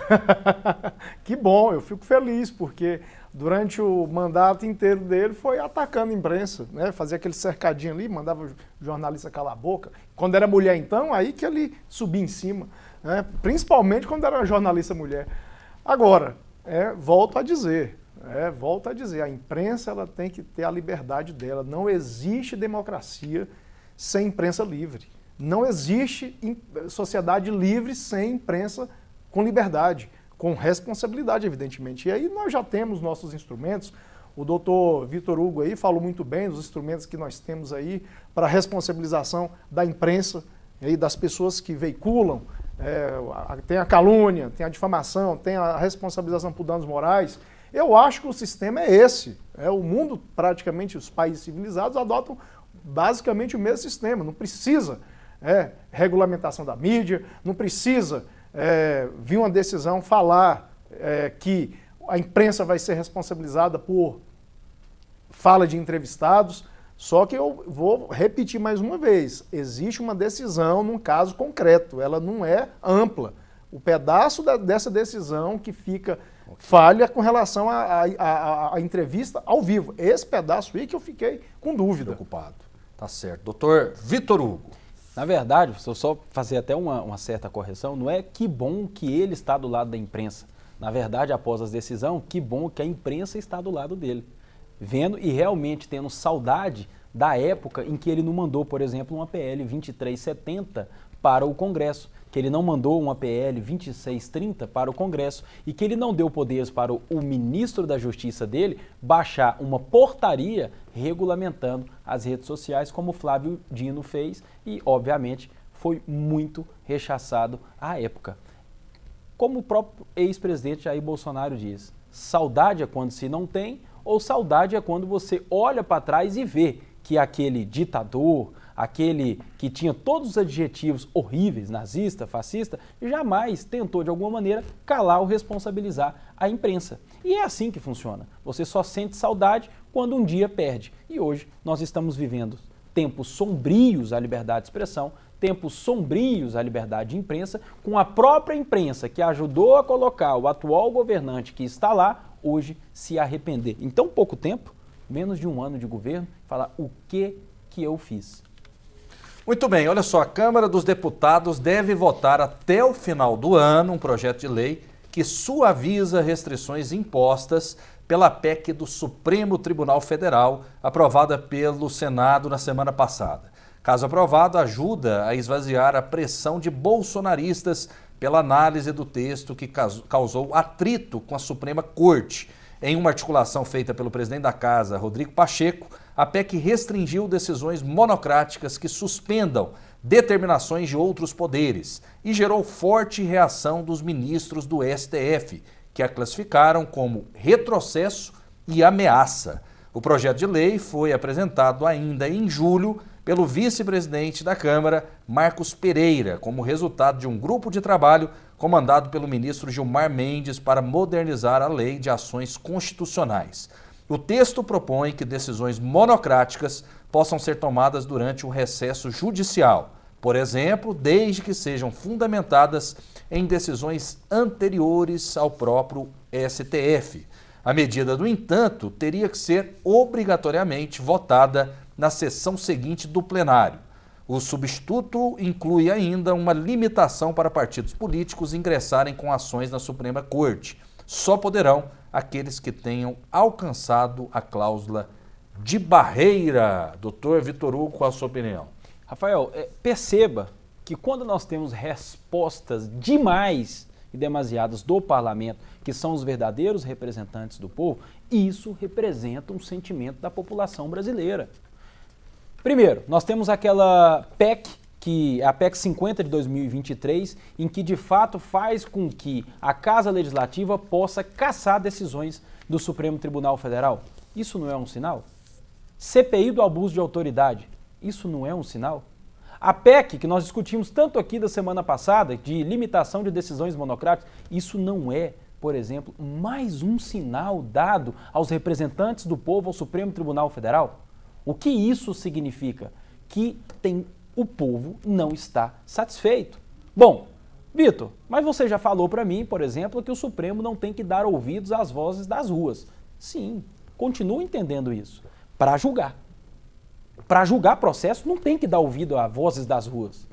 Que bom, eu fico feliz, porque durante o mandato inteiro dele foi atacando a imprensa, né? Fazia aquele cercadinho ali, mandava o jornalista calar a boca. Quando era mulher, então, aí que ele subia em cima, né? Principalmente quando era jornalista mulher. Agora, volto a dizer, a imprensa ela tem que ter a liberdade dela. Não existe democracia sem imprensa livre. Não existe sociedade livre sem imprensa com liberdade, com responsabilidade, evidentemente. E aí nós já temos nossos instrumentos. O doutor Vitor Hugo aí falou muito bem dos instrumentos que nós temos aí para a responsabilização da imprensa e das pessoas que veiculam. Tem a calúnia, tem a difamação, tem a responsabilização por danos morais. Eu acho que o sistema é esse. O mundo, praticamente, os países civilizados adotam basicamente o mesmo sistema. Não precisa regulamentação da mídia, não precisa vir uma decisão falar que a imprensa vai ser responsabilizada por fala de entrevistados. Só que eu vou repetir mais uma vez, existe uma decisão num caso concreto, ela não é ampla. O pedaço dessa decisão que fica falha com relação à entrevista ao vivo. Esse pedaço aí que eu fiquei com dúvida. Preocupado. Tá certo. Doutor Vitor Hugo. Na verdade, se eu só fazer até uma certa correção, não é que bom que ele está do lado da imprensa. Na verdade, após a decisão, que bom que a imprensa está do lado dele. Vendo e realmente tendo saudade da época em que ele não mandou, por exemplo, uma PL 2370 para o Congresso, que ele não mandou uma PL 2630 para o Congresso e que ele não deu poderes para o ministro da Justiça dele baixar uma portaria regulamentando as redes sociais, como o Flávio Dino fez e, obviamente, foi muito rechaçado à época. Como o próprio ex-presidente Jair Bolsonaro diz, saudade é quando se não tem, ou saudade é quando você olha para trás e vê que aquele ditador, aquele que tinha todos os adjetivos horríveis, nazista, fascista, jamais tentou de alguma maneira calar ou responsabilizar a imprensa. E é assim que funciona. Você só sente saudade quando um dia perde. E hoje nós estamos vivendo tempos sombrios à liberdade de expressão, tempos sombrios à liberdade de imprensa, com a própria imprensa que ajudou a colocar o atual governante que está lá, hoje se arrepender. Em tão pouco tempo, menos de um ano de governo, falar o que eu fiz. Muito bem, olha só, a Câmara dos Deputados deve votar até o final do ano um projeto de lei que suaviza restrições impostas pela PEC do Supremo Tribunal Federal, aprovada pelo Senado na semana passada. Caso aprovado, ajuda a esvaziar a pressão de bolsonaristas pela análise do texto que causou atrito com a Suprema Corte. Em uma articulação feita pelo presidente da Casa, Rodrigo Pacheco, a PEC restringiu decisões monocráticas que suspendam determinações de outros poderes e gerou forte reação dos ministros do STF, que a classificaram como retrocesso e ameaça. O projeto de lei foi apresentado ainda em julho pelo vice-presidente da Câmara, Marcos Pereira, como resultado de um grupo de trabalho comandado pelo ministro Gilmar Mendes para modernizar a lei de ações constitucionais. O texto propõe que decisões monocráticas possam ser tomadas durante o recesso judicial, por exemplo, desde que sejam fundamentadas em decisões anteriores ao próprio STF. A medida, no entanto, teria que ser obrigatoriamente votada na sessão seguinte do plenário. O substituto inclui ainda uma limitação para partidos políticos ingressarem com ações na Suprema Corte. Só poderão aqueles que tenham alcançado a cláusula de barreira. Doutor Vitor Hugo, qual a sua opinião? Rafael, perceba que quando nós temos respostas demais e demasiadas do parlamento, que são os verdadeiros representantes do povo, isso representa um sentimento da população brasileira. Primeiro, nós temos aquela PEC, que é a PEC 50 de 2023, em que de fato faz com que a Casa Legislativa possa cassar decisões do Supremo Tribunal Federal. Isso não é um sinal? CPI do abuso de autoridade, isso não é um sinal? A PEC, que nós discutimos tanto aqui da semana passada, de limitação de decisões monocráticas, isso não é, por exemplo, mais um sinal dado aos representantes do povo ao Supremo Tribunal Federal? O que isso significa? Que o povo não está satisfeito. Bom, Vitor, mas você já falou para mim, por exemplo, que o Supremo não tem que dar ouvidos às vozes das ruas. Sim, continuo entendendo isso. Para julgar. Para julgar processo, não tem que dar ouvido a vozes das ruas.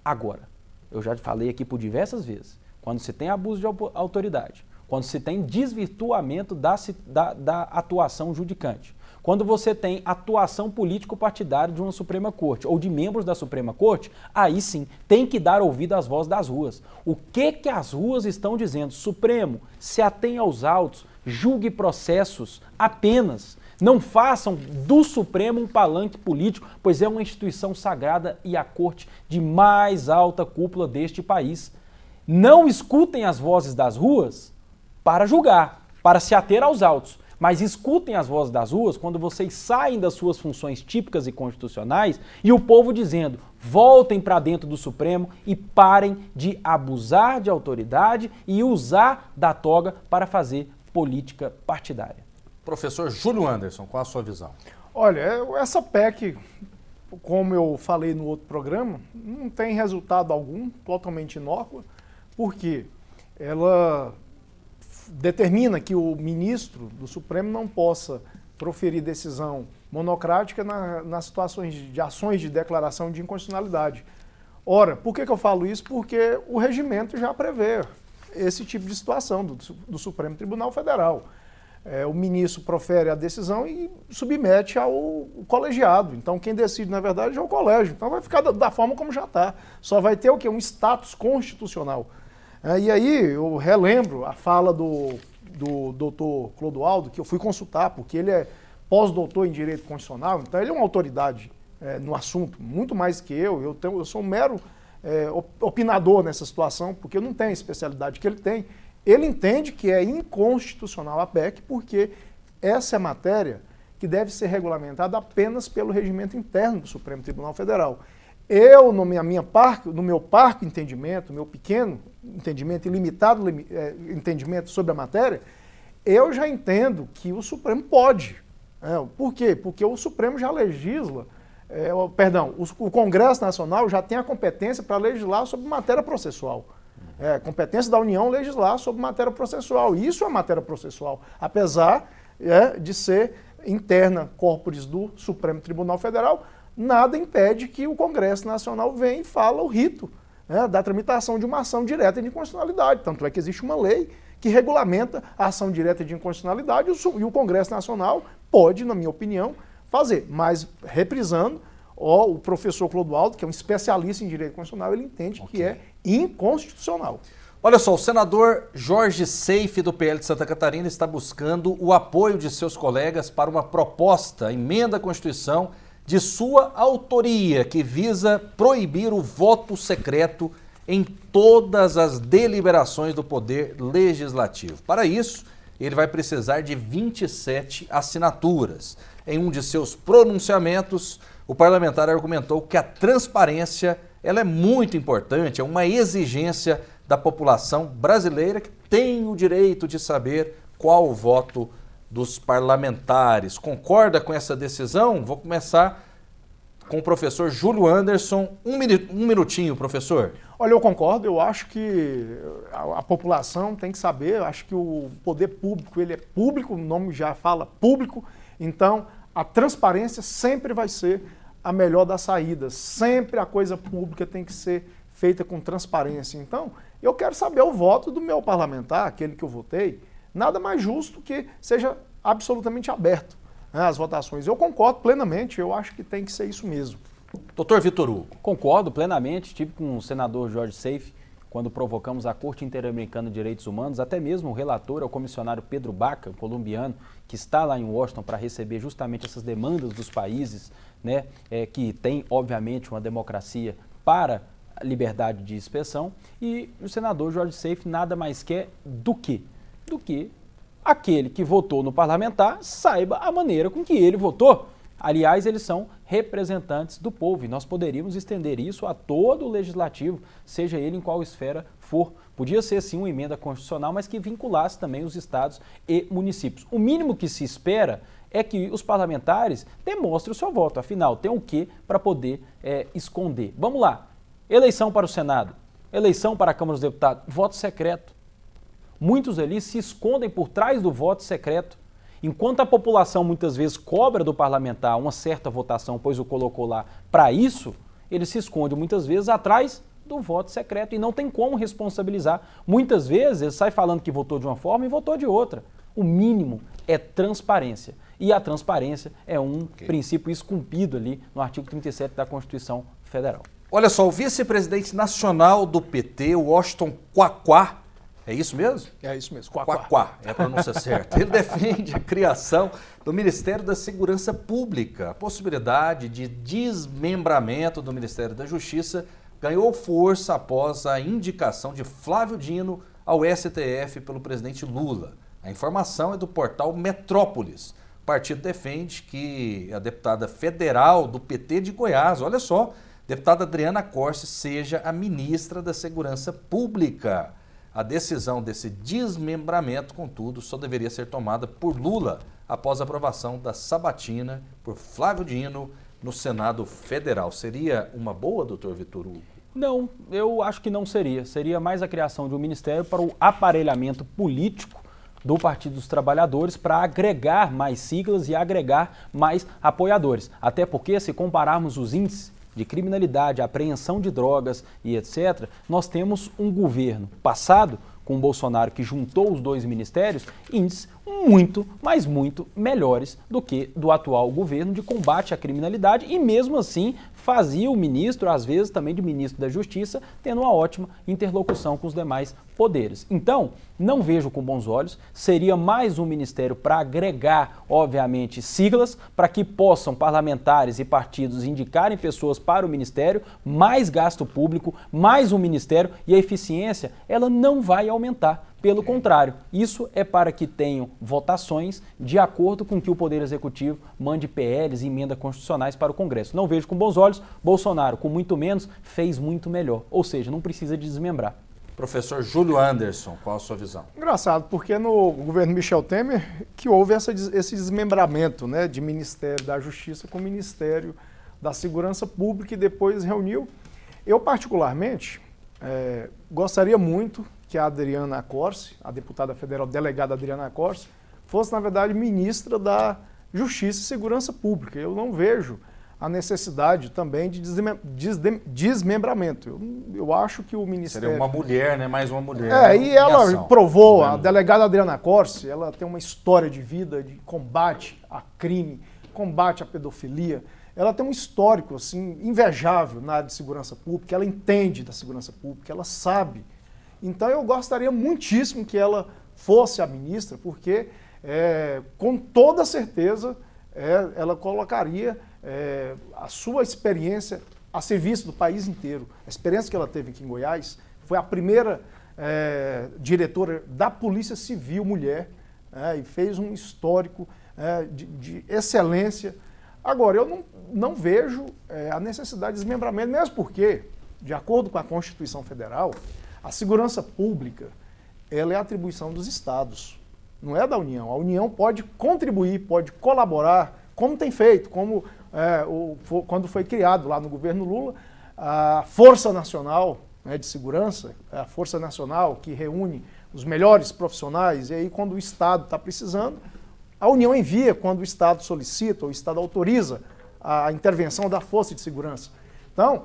Agora, eu já falei aqui por diversas vezes, quando se tem abuso de autoridade, quando se tem desvirtuamento da atuação judicante, Quando você tem atuação político-partidária de uma Suprema Corte ou de membros da Suprema Corte, aí sim tem que dar ouvido às vozes das ruas. O que as ruas estão dizendo? Supremo, se atenha aos autos, julgue processos apenas. Não façam do Supremo um palanque político, pois é uma instituição sagrada e a corte de mais alta cúpula deste país. Não escutem as vozes das ruas para julgar, para se ater aos autos. Mas escutem as vozes das ruas quando vocês saem das suas funções típicas e constitucionais e o povo dizendo, voltem para dentro do Supremo e parem de abusar de autoridade e usar da toga para fazer política partidária. Professor Júlio Anderson, qual a sua visão? Olha, essa PEC, como eu falei no outro programa, não tem resultado algum, totalmente inócua, porque ela determina que o ministro do Supremo não possa proferir decisão monocrática nas situações de ações de declaração de inconstitucionalidade. Ora, por que eu falo isso? Porque o regimento já prevê esse tipo de situação do Supremo Tribunal Federal. O ministro profere a decisão e submete ao colegiado. Então, quem decide, na verdade, é o colégio. Então, vai ficar da forma como já está. Só vai ter o quê? Um status constitucional. E aí, eu relembro a fala do doutor Clodoaldo, que eu fui consultar, porque ele é pós-doutor em Direito Constitucional, então ele é uma autoridade no assunto, muito mais que eu. Eu sou um mero opinador nessa situação, porque eu não tenho a especialidade que ele tem. Ele entende que é inconstitucional a PEC, porque essa é matéria que deve ser regulamentada apenas pelo regimento interno do Supremo Tribunal Federal. Eu, no meu parco entendimento, meu pequeno entendimento e limitado entendimento sobre a matéria, eu já entendo que o Supremo pode. Por quê? Porque o Supremo já legisla, o Congresso Nacional já tem a competência para legislar sobre matéria processual. Competência da União legislar sobre matéria processual. Isso é matéria processual, apesar de ser interna corporis do Supremo Tribunal Federal, nada impede que o Congresso Nacional venha e fala o rito da tramitação de uma ação direta de inconstitucionalidade. Tanto é que existe uma lei que regulamenta a ação direta de inconstitucionalidade e o Congresso Nacional pode, na minha opinião, fazer. Mas, reprisando, o professor Clodoaldo, que é um especialista em direito constitucional, ele entende que é inconstitucional. Olha só, o senador Jorge Seife, do PL de Santa Catarina, está buscando o apoio de seus colegas para uma proposta, emenda à Constituição, de sua autoria, que visa proibir o voto secreto em todas as deliberações do Poder Legislativo. Para isso, ele vai precisar de 27 assinaturas. Em um de seus pronunciamentos, o parlamentar argumentou que a transparência ela é muito importante, é uma exigência da população brasileira que tem o direito de saber qual o voto dos parlamentares. Concorda com essa decisão? Vou começar com o professor Júlio Anderson. Um minutinho, professor. Olha, eu concordo. Eu acho que a população tem que saber. Eu acho que o poder público, ele é público, o nome já fala público. Então, a transparência sempre vai ser a melhor das saídas. Sempre a coisa pública tem que ser feita com transparência. Então, eu quero saber o voto do meu parlamentar, aquele que eu votei. Nada mais justo que seja absolutamente aberto as votações. Eu concordo plenamente, eu acho que tem que ser isso mesmo. Doutor Vitor Hugo. Concordo plenamente, estive com o senador Jorge Seife, quando provocamos a Corte Interamericana de Direitos Humanos, até mesmo o relator, o comissionário Pedro Baca, colombiano, que está lá em Washington para receber justamente essas demandas dos países, né, que tem, obviamente, uma democracia para a liberdade de expressão, e o senador Jorge Seife nada mais quer do que aquele que votou no parlamentar saiba a maneira com que ele votou. Aliás, eles são representantes do povo e nós poderíamos estender isso a todo o legislativo, seja ele em qual esfera for. Podia ser sim uma emenda constitucional, mas que vinculasse também os estados e municípios. O mínimo que se espera é que os parlamentares demonstrem o seu voto. Afinal, tem o quê para poder esconder? Vamos lá. Eleição para o Senado, eleição para a Câmara dos Deputados, voto secreto. Muitos ali se escondem por trás do voto secreto. Enquanto a população muitas vezes cobra do parlamentar uma certa votação, pois o colocou lá para isso, ele se esconde muitas vezes atrás do voto secreto e não tem como responsabilizar. Muitas vezes ele sai falando que votou de uma forma e votou de outra. O mínimo é transparência. E a transparência é um princípio esculpido ali no artigo 37 da Constituição Federal. Olha só, o vice-presidente nacional do PT, Washington Quaquá, é isso mesmo? É isso mesmo, Quaquá, é a pronúncia certa. Ele defende a criação do Ministério da Segurança Pública. A possibilidade de desmembramento do Ministério da Justiça ganhou força após a indicação de Flávio Dino ao STF pelo presidente Lula. A informação é do portal Metrópolis. O partido defende que a deputada federal do PT de Goiás, olha só, deputada Adriana Corse, seja a ministra da Segurança Pública. A decisão desse desmembramento, contudo, só deveria ser tomada por Lula após a aprovação da sabatina por Flávio Dino no Senado Federal. Seria uma boa, doutor Vitor Hugo? Não, eu acho que não seria. Seria mais a criação de um ministério para o aparelhamento político do Partido dos Trabalhadores para agregar mais siglas e agregar mais apoiadores. Até porque, se compararmos os índices de criminalidade, apreensão de drogas e etc., nós temos um governo passado, com o Bolsonaro, que juntou os dois ministérios, índices muito, mas muito melhores do que do atual governo de combate à criminalidade e mesmo assim fazia o ministro, às vezes também de ministro da Justiça, tendo uma ótima interlocução com os demais poderes. Então, não vejo com bons olhos, seria mais um ministério para agregar, obviamente, siglas, para que possam parlamentares e partidos indicarem pessoas para o ministério, mais gasto público, mais um ministério e a eficiência, ela não vai aumentar. Pelo contrário, isso é para que tenham votações de acordo com que o Poder Executivo mande PLs e emendas constitucionais para o Congresso. Não vejo com bons olhos, Bolsonaro, com muito menos, fez muito melhor. Ou seja, não precisa de desmembrar. Professor Júlio Anderson, qual a sua visão? Engraçado, porque no governo Michel Temer que houve esse desmembramento, né, de Ministério da Justiça com o Ministério da Segurança Pública e depois reuniu. Eu, particularmente, gostaria muito que a Adriana Corse, a deputada federal delegada Adriana Corse, fosse, na verdade, ministra da Justiça e Segurança Pública. Eu não vejo a necessidade também de desmembramento. Eu acho que o Ministério... Seria uma mulher, né? Mais uma mulher. E ela provou, a delegada Adriana Corse, ela tem uma história de vida de combate a crime, combate à pedofilia. Ela tem um histórico, assim, invejável na área de segurança pública, ela entende da segurança pública, ela sabe. Então eu gostaria muitíssimo que ela fosse a ministra, porque com toda certeza ela colocaria a sua experiência a serviço do país inteiro. A experiência que ela teve aqui em Goiás foi a primeira diretora da Polícia Civil mulher e fez um histórico de excelência. Agora, eu não vejo a necessidade de desmembramento, mesmo porque, de acordo com a Constituição Federal, a segurança pública, ela é atribuição dos estados, não é da União. A União pode contribuir, pode colaborar, como tem feito, como quando foi criado lá no governo Lula, a Força Nacional de Segurança, a Força Nacional que reúne os melhores profissionais, e aí quando o Estado está precisando, a União envia quando o Estado solicita, ou o Estado autoriza a intervenção da Força de Segurança. Então,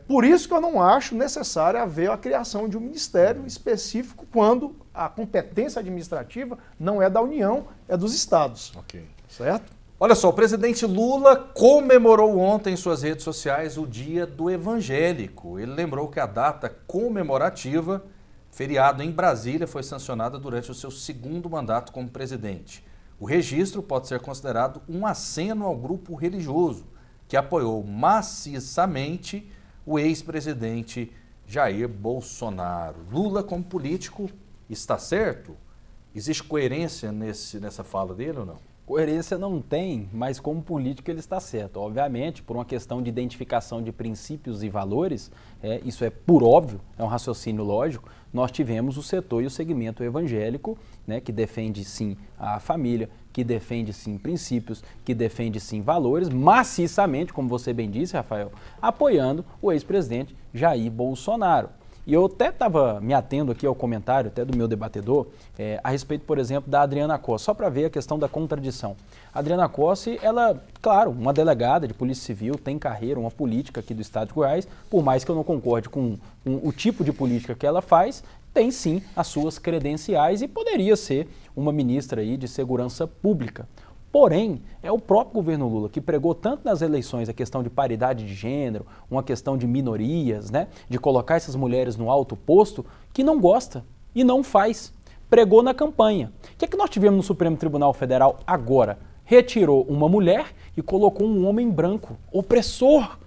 por isso que eu não acho necessário haver a criação de um ministério específico quando a competência administrativa não é da União, é dos estados. Ok. Certo? Olha só, o presidente Lula comemorou ontem em suas redes sociais o Dia do Evangélico. Ele lembrou que a data comemorativa, feriado em Brasília, foi sancionada durante o seu segundo mandato como presidente. O registro pode ser considerado um aceno ao grupo religioso que apoiou maciçamente o ex-presidente Jair Bolsonaro. Lula, como político, está certo? Existe coerência nessa fala dele ou não? Coerência não tem, mas como político ele está certo. Obviamente, por uma questão de identificação de princípios e valores, isso é por óbvio, é um raciocínio lógico, nós tivemos o setor e o segmento evangélico, né, que defende sim a família, que defende sim princípios, que defende sim valores, maciçamente, como você bem disse, Rafael, apoiando o ex-presidente Jair Bolsonaro. E eu até estava me atendo aqui ao comentário até do meu debatedor a respeito, por exemplo, da Adriana Corse, só para ver a questão da contradição. A Adriana Corse, ela, claro, uma delegada de Polícia Civil, tem carreira, uma política aqui do estado de Goiás, por mais que eu não concorde com o tipo de política que ela faz, tem sim as suas credenciais e poderia ser uma ministra aí de segurança pública. Porém, é o próprio governo Lula que pregou tanto nas eleições a questão de paridade de gênero, uma questão de minorias, né, de colocar essas mulheres no alto posto, que não gosta e não faz. Pregou na campanha. O que é que nós tivemos no Supremo Tribunal Federal agora? Retirou uma mulher e colocou um homem branco, opressor,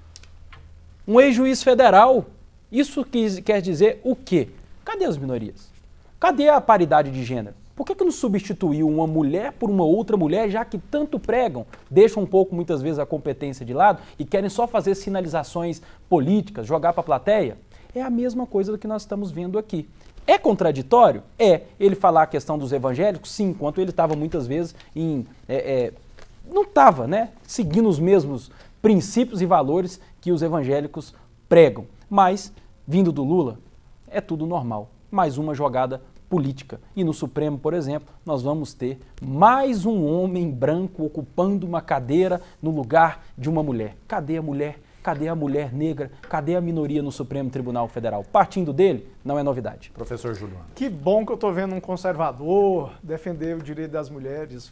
um ex-juiz federal. Isso quer dizer o quê? Cadê as minorias? Cadê a paridade de gênero? Por que não substituiu uma mulher por uma outra mulher, já que tanto pregam, deixam um pouco, muitas vezes, a competência de lado e querem só fazer sinalizações políticas, jogar para a plateia? É a mesma coisa do que nós estamos vendo aqui. É contraditório? É. Ele falar a questão dos evangélicos? Sim, enquanto ele estava muitas vezes não estava, né, seguindo os mesmos princípios e valores que os evangélicos pregam. Mas, vindo do Lula, é tudo normal. Mais uma jogada política. E no Supremo, por exemplo, nós vamos ter mais um homem branco ocupando uma cadeira no lugar de uma mulher. Cadê a mulher? Cadê a mulher negra? Cadê a minoria no Supremo Tribunal Federal? Partindo dele, não é novidade. Professor Juliano. Que bom que eu estou vendo um conservador defender o direito das mulheres.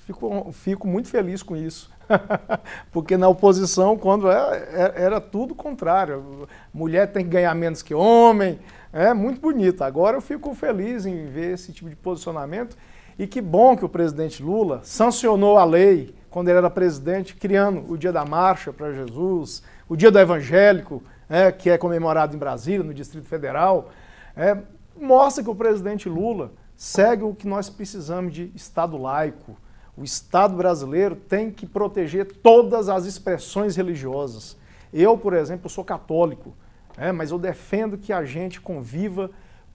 Fico muito feliz com isso. Porque na oposição, quando era tudo contrário. Mulher tem que ganhar menos que homem. É muito bonito. Agora eu fico feliz em ver esse tipo de posicionamento. E que bom que o presidente Lula sancionou a lei, quando ele era presidente, criando o Dia da Marcha para Jesus, o Dia do Evangélico, que é comemorado em Brasília, no Distrito Federal. Mostra que o presidente Lula segue o que nós precisamos de Estado laico. O Estado brasileiro tem que proteger todas as expressões religiosas. Eu, por exemplo, sou católico, mas eu defendo que a gente conviva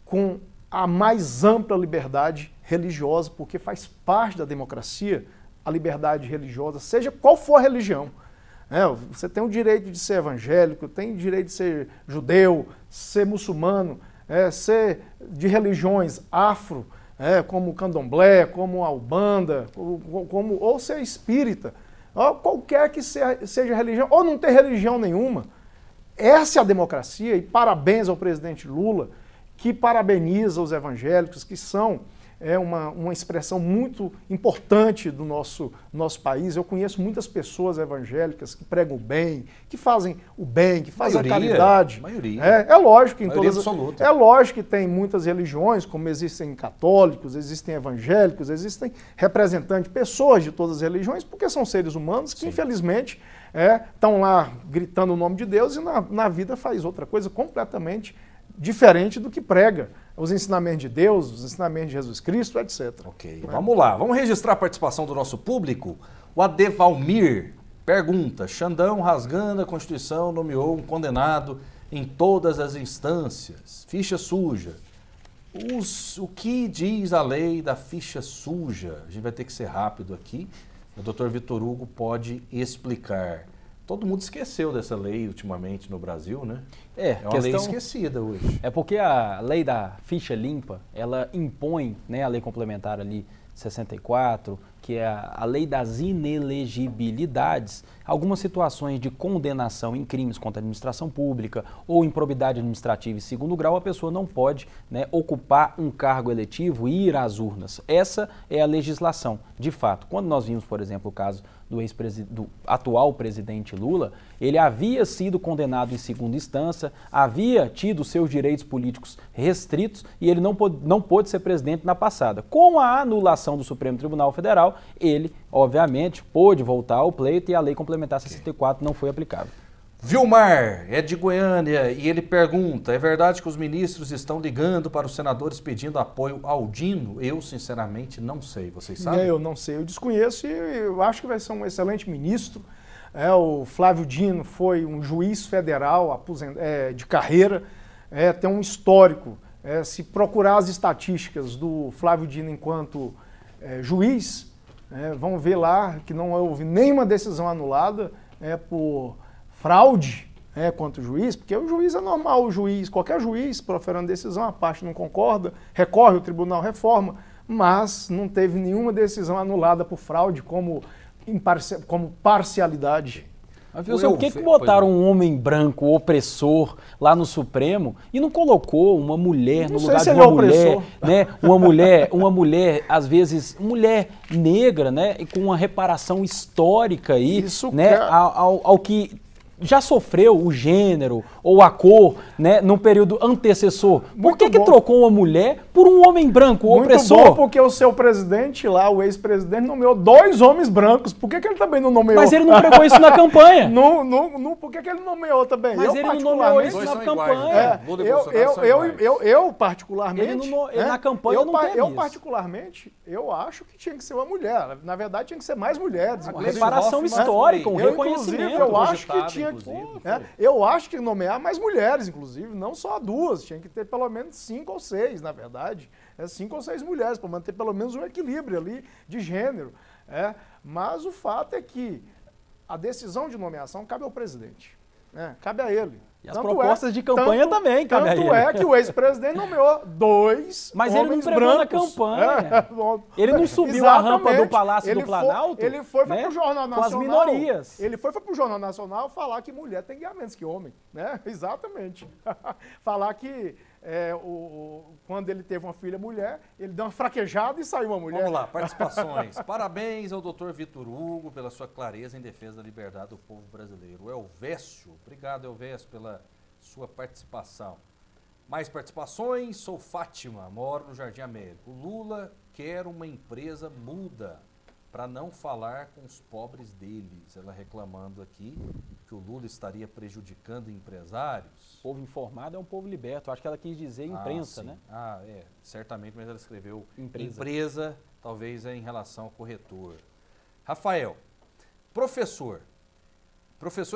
com a mais ampla liberdade religiosa, porque faz parte da democracia a liberdade religiosa, seja qual for a religião. Você tem o direito de ser evangélico, tem o direito de ser judeu, ser muçulmano, ser de religiões afro, como o candomblé, como a Umbanda, ou ser espírita, ou qualquer que seja religião, ou não ter religião nenhuma. Essa é a democracia, e parabéns ao presidente Lula, que parabeniza os evangélicos, que são uma expressão muito importante do nosso país. Eu conheço muitas pessoas evangélicas que pregam o bem, que fazem o bem, que fazem a caridade. Maioria. É lógico, absoluta. É lógico que tem muitas religiões, como existem católicos, existem evangélicos, existem representantes, pessoas de todas as religiões, porque são seres humanos que, infelizmente, estão lá gritando o nome de Deus e na vida faz outra coisa completamente diferente do que prega os ensinamentos de Deus, os ensinamentos de Jesus Cristo, etc. Ok, vamos lá. Vamos registrar a participação do nosso público. O Adevalmir pergunta: Xandão, rasgando a Constituição, nomeou um condenado em todas as instâncias. Ficha suja. O que diz a lei da ficha suja? A gente vai ter que ser rápido aqui. O doutor Vitor Hugo pode explicar. Todo mundo esqueceu dessa lei ultimamente no Brasil, né? É uma lei esquecida hoje. É porque a lei da ficha limpa, ela impõe, né, a lei complementar ali 64, que é a lei das inelegibilidades, algumas situações de condenação em crimes contra a administração pública ou improbidade administrativa em segundo grau, a pessoa não pode, né, ocupar um cargo eletivo e ir às urnas. Essa é a legislação, de fato. Quando nós vimos, por exemplo, o caso do atual presidente Lula, ele havia sido condenado em segunda instância, havia tido seus direitos políticos restritos e ele não pôde ser presidente na passada. Com a anulação do Supremo Tribunal Federal, ele, obviamente, pôde voltar ao pleito e a lei complementar 64 não foi aplicável. Vilmar é de Goiânia e ele pergunta: é verdade que os ministros estão ligando para os senadores pedindo apoio ao Dino? Eu, sinceramente, não sei. Vocês sabem? Eu não sei. Eu desconheço e eu acho que vai ser um excelente ministro. O Flávio Dino foi um juiz federal de carreira, tem um histórico. Se procurar as estatísticas do Flávio Dino enquanto juiz, vão ver lá que não houve nenhuma decisão anulada por fraude quanto juiz, porque o juiz é normal, qualquer juiz proferindo decisão, a parte não concorda, recorre, o tribunal reforma, mas não teve nenhuma decisão anulada por fraude como parcialidade. Mas, por que botaram um homem branco opressor lá no Supremo e não colocou uma mulher no lugar de uma mulher, né? Uma mulher, às vezes, mulher negra, né? E com uma reparação histórica aí, isso, né? Ao que já sofreu o gênero ou a cor, né, num período antecessor. Por que trocou uma mulher por um homem branco, opressor? Muito bom, porque o seu presidente lá, o ex-presidente, nomeou 2 homens brancos. Por que ele também não nomeou? Mas ele não pregou isso na campanha. Por que ele não nomeou também? Mas ele não nomeou isso na campanha. Eu particularmente... na campanha não teve isso. Particularmente, eu acho que tinha que ser uma mulher. Na verdade, tinha que ser mais mulheres. Uma reparação histórica, um reconhecimento. Inclusive, eu acho que tinha... eu acho que nomear mais mulheres, inclusive, não só 2, tinha que ter pelo menos 5 ou 6, na verdade. 5 ou 6 mulheres, para manter pelo menos um equilíbrio ali de gênero. Mas o fato é que a decisão de nomeação cabe ao presidente, cabe a ele. E as propostas de campanha também cabe a ele. Tanto é que o ex-presidente nomeou 2 Mas homens ele não pregou na campanha. Ele não subiu a rampa do Palácio do Planalto. Ele foi para o Jornal Nacional. Com as minorias. Ele foi para o Jornal Nacional falar que mulher tem guiamentos que homem. Exatamente. Falar que quando ele teve uma filha mulher, ele deu uma fraquejada e saiu uma mulher. Vamos lá, participações. Parabéns ao Dr. Vitor Hugo pela sua clareza em defesa da liberdade do povo brasileiro. Elvésio, obrigado Elvésio pela sua participação. Mais participações, sou Fátima, moro no Jardim Américo. O Lula quer uma empresa muda para não falar com os pobres deles. Ela reclamando aqui que o Lula estaria prejudicando empresários. O povo informado é um povo liberto. Acho que ela quis dizer imprensa, né? Certamente, mas ela escreveu empresa, talvez em relação ao corretor. Rafael, professor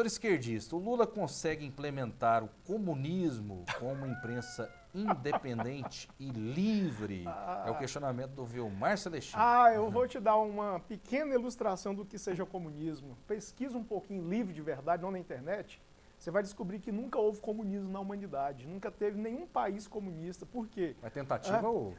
esquerdista, o Lula consegue implementar o comunismo com uma imprensa independente e livre? É o questionamento do Vilmar Celestino. Eu vou te dar uma pequena ilustração do que seja comunismo. Pesquisa um pouquinho livre de verdade, não na internet. Você vai descobrir que nunca houve comunismo na humanidade. Nunca teve nenhum país comunista. Por quê? A tentativa houve.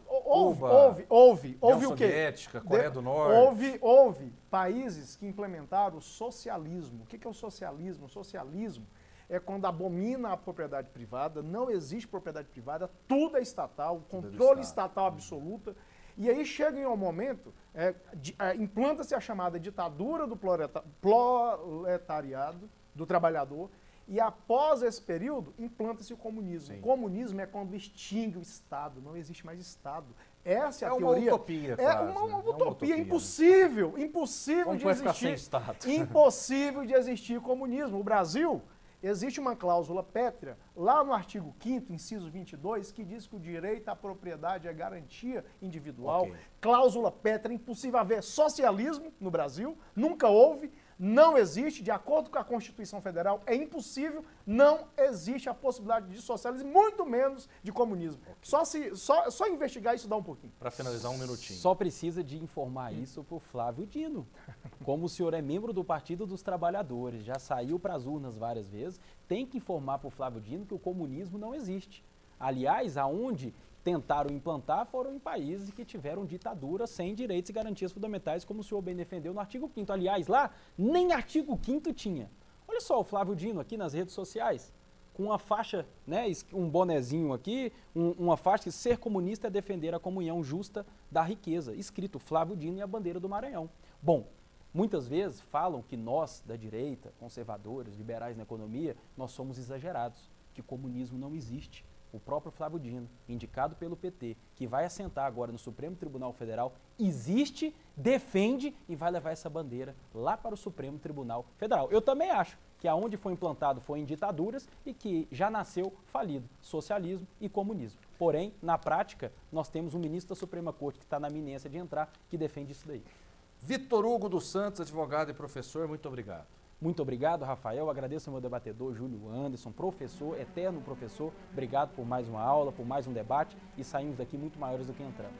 Houve União o quê? Soviética, Coreia do Norte. Houve países que implementaram o socialismo. O que é o socialismo? O socialismo é quando abomina a propriedade privada, não existe propriedade privada, tudo é estatal, controle estatal absoluta. E aí chega em um momento, implanta-se a chamada ditadura do proletariado, do trabalhador, e após esse período, implanta-se o comunismo. Sim. O comunismo é quando extingue o Estado, não existe mais Estado. Essa é a teoria. Utopia, uma utopia, impossível de existir. Impossível de existir comunismo. O Brasil, existe uma cláusula pétrea, lá no artigo 5º, inciso 22, que diz que o direito à propriedade é garantia individual. Okay. Cláusula pétrea, impossível haver socialismo no Brasil, nunca houve. Não existe, de acordo com a Constituição Federal, é impossível, não existe a possibilidade de socialismo, muito menos de comunismo. Okay. Só investigar isso dá um pouquinho. Para finalizar, um minutinho. Só precisa de informar isso para o Flávio Dino. Como o senhor é membro do Partido dos Trabalhadores, já saiu para as urnas várias vezes, tem que informar para o Flávio Dino que o comunismo não existe. Aliás, aonde tentaram implantar foram em países que tiveram ditadura sem direitos e garantias fundamentais, como o senhor bem defendeu no artigo 5º. Aliás, lá nem artigo 5º tinha. Olha só o Flávio Dino aqui nas redes sociais, com uma faixa, né, um bonezinho aqui, uma faixa que ser comunista é defender a comunhão justa da riqueza, escrito Flávio Dino e a bandeira do Maranhão. Bom, muitas vezes falam que nós, da direita, conservadores, liberais na economia, nós somos exagerados, que comunismo não existe. O próprio Flávio Dino, indicado pelo PT, que vai assentar agora no Supremo Tribunal Federal, existe, defende e vai levar essa bandeira lá para o Supremo Tribunal Federal. Eu também acho que aonde foi implantado foi em ditaduras e que já nasceu falido, socialismo e comunismo. Porém, na prática, nós temos um ministro da Suprema Corte que está na iminência de entrar, que defende isso daí. Vitor Hugo dos Santos, advogado e professor, muito obrigado. Muito obrigado, Rafael. Agradeço ao meu debatedor, Júlio Anderson, professor, eterno professor. Obrigado por mais uma aula, por mais um debate e saímos daqui muito maiores do que entramos.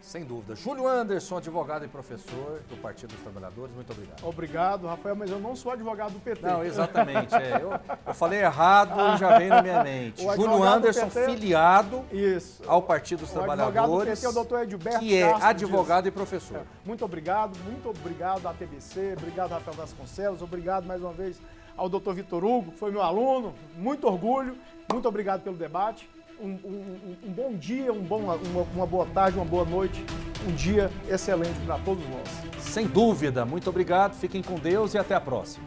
Sem dúvida. Júlio Anderson, advogado e professor do Partido dos Trabalhadores, muito obrigado. Obrigado, Rafael, mas eu não sou advogado do PT. Não, exatamente. Eu falei errado e já veio na minha mente. Júlio Anderson, PT, filiado ao Partido dos Trabalhadores, advogado do PT é o doutor Edilberto que é Castro advogado Dias. E professor. Muito obrigado à TBC, obrigado Rafael Vasconcelos, obrigado mais uma vez ao doutor Vitor Hugo, que foi meu aluno, muito orgulho, muito obrigado pelo debate. Um bom dia, uma boa tarde, uma boa noite, um dia excelente para todos nós. Sem dúvida, muito obrigado, fiquem com Deus e até a próxima.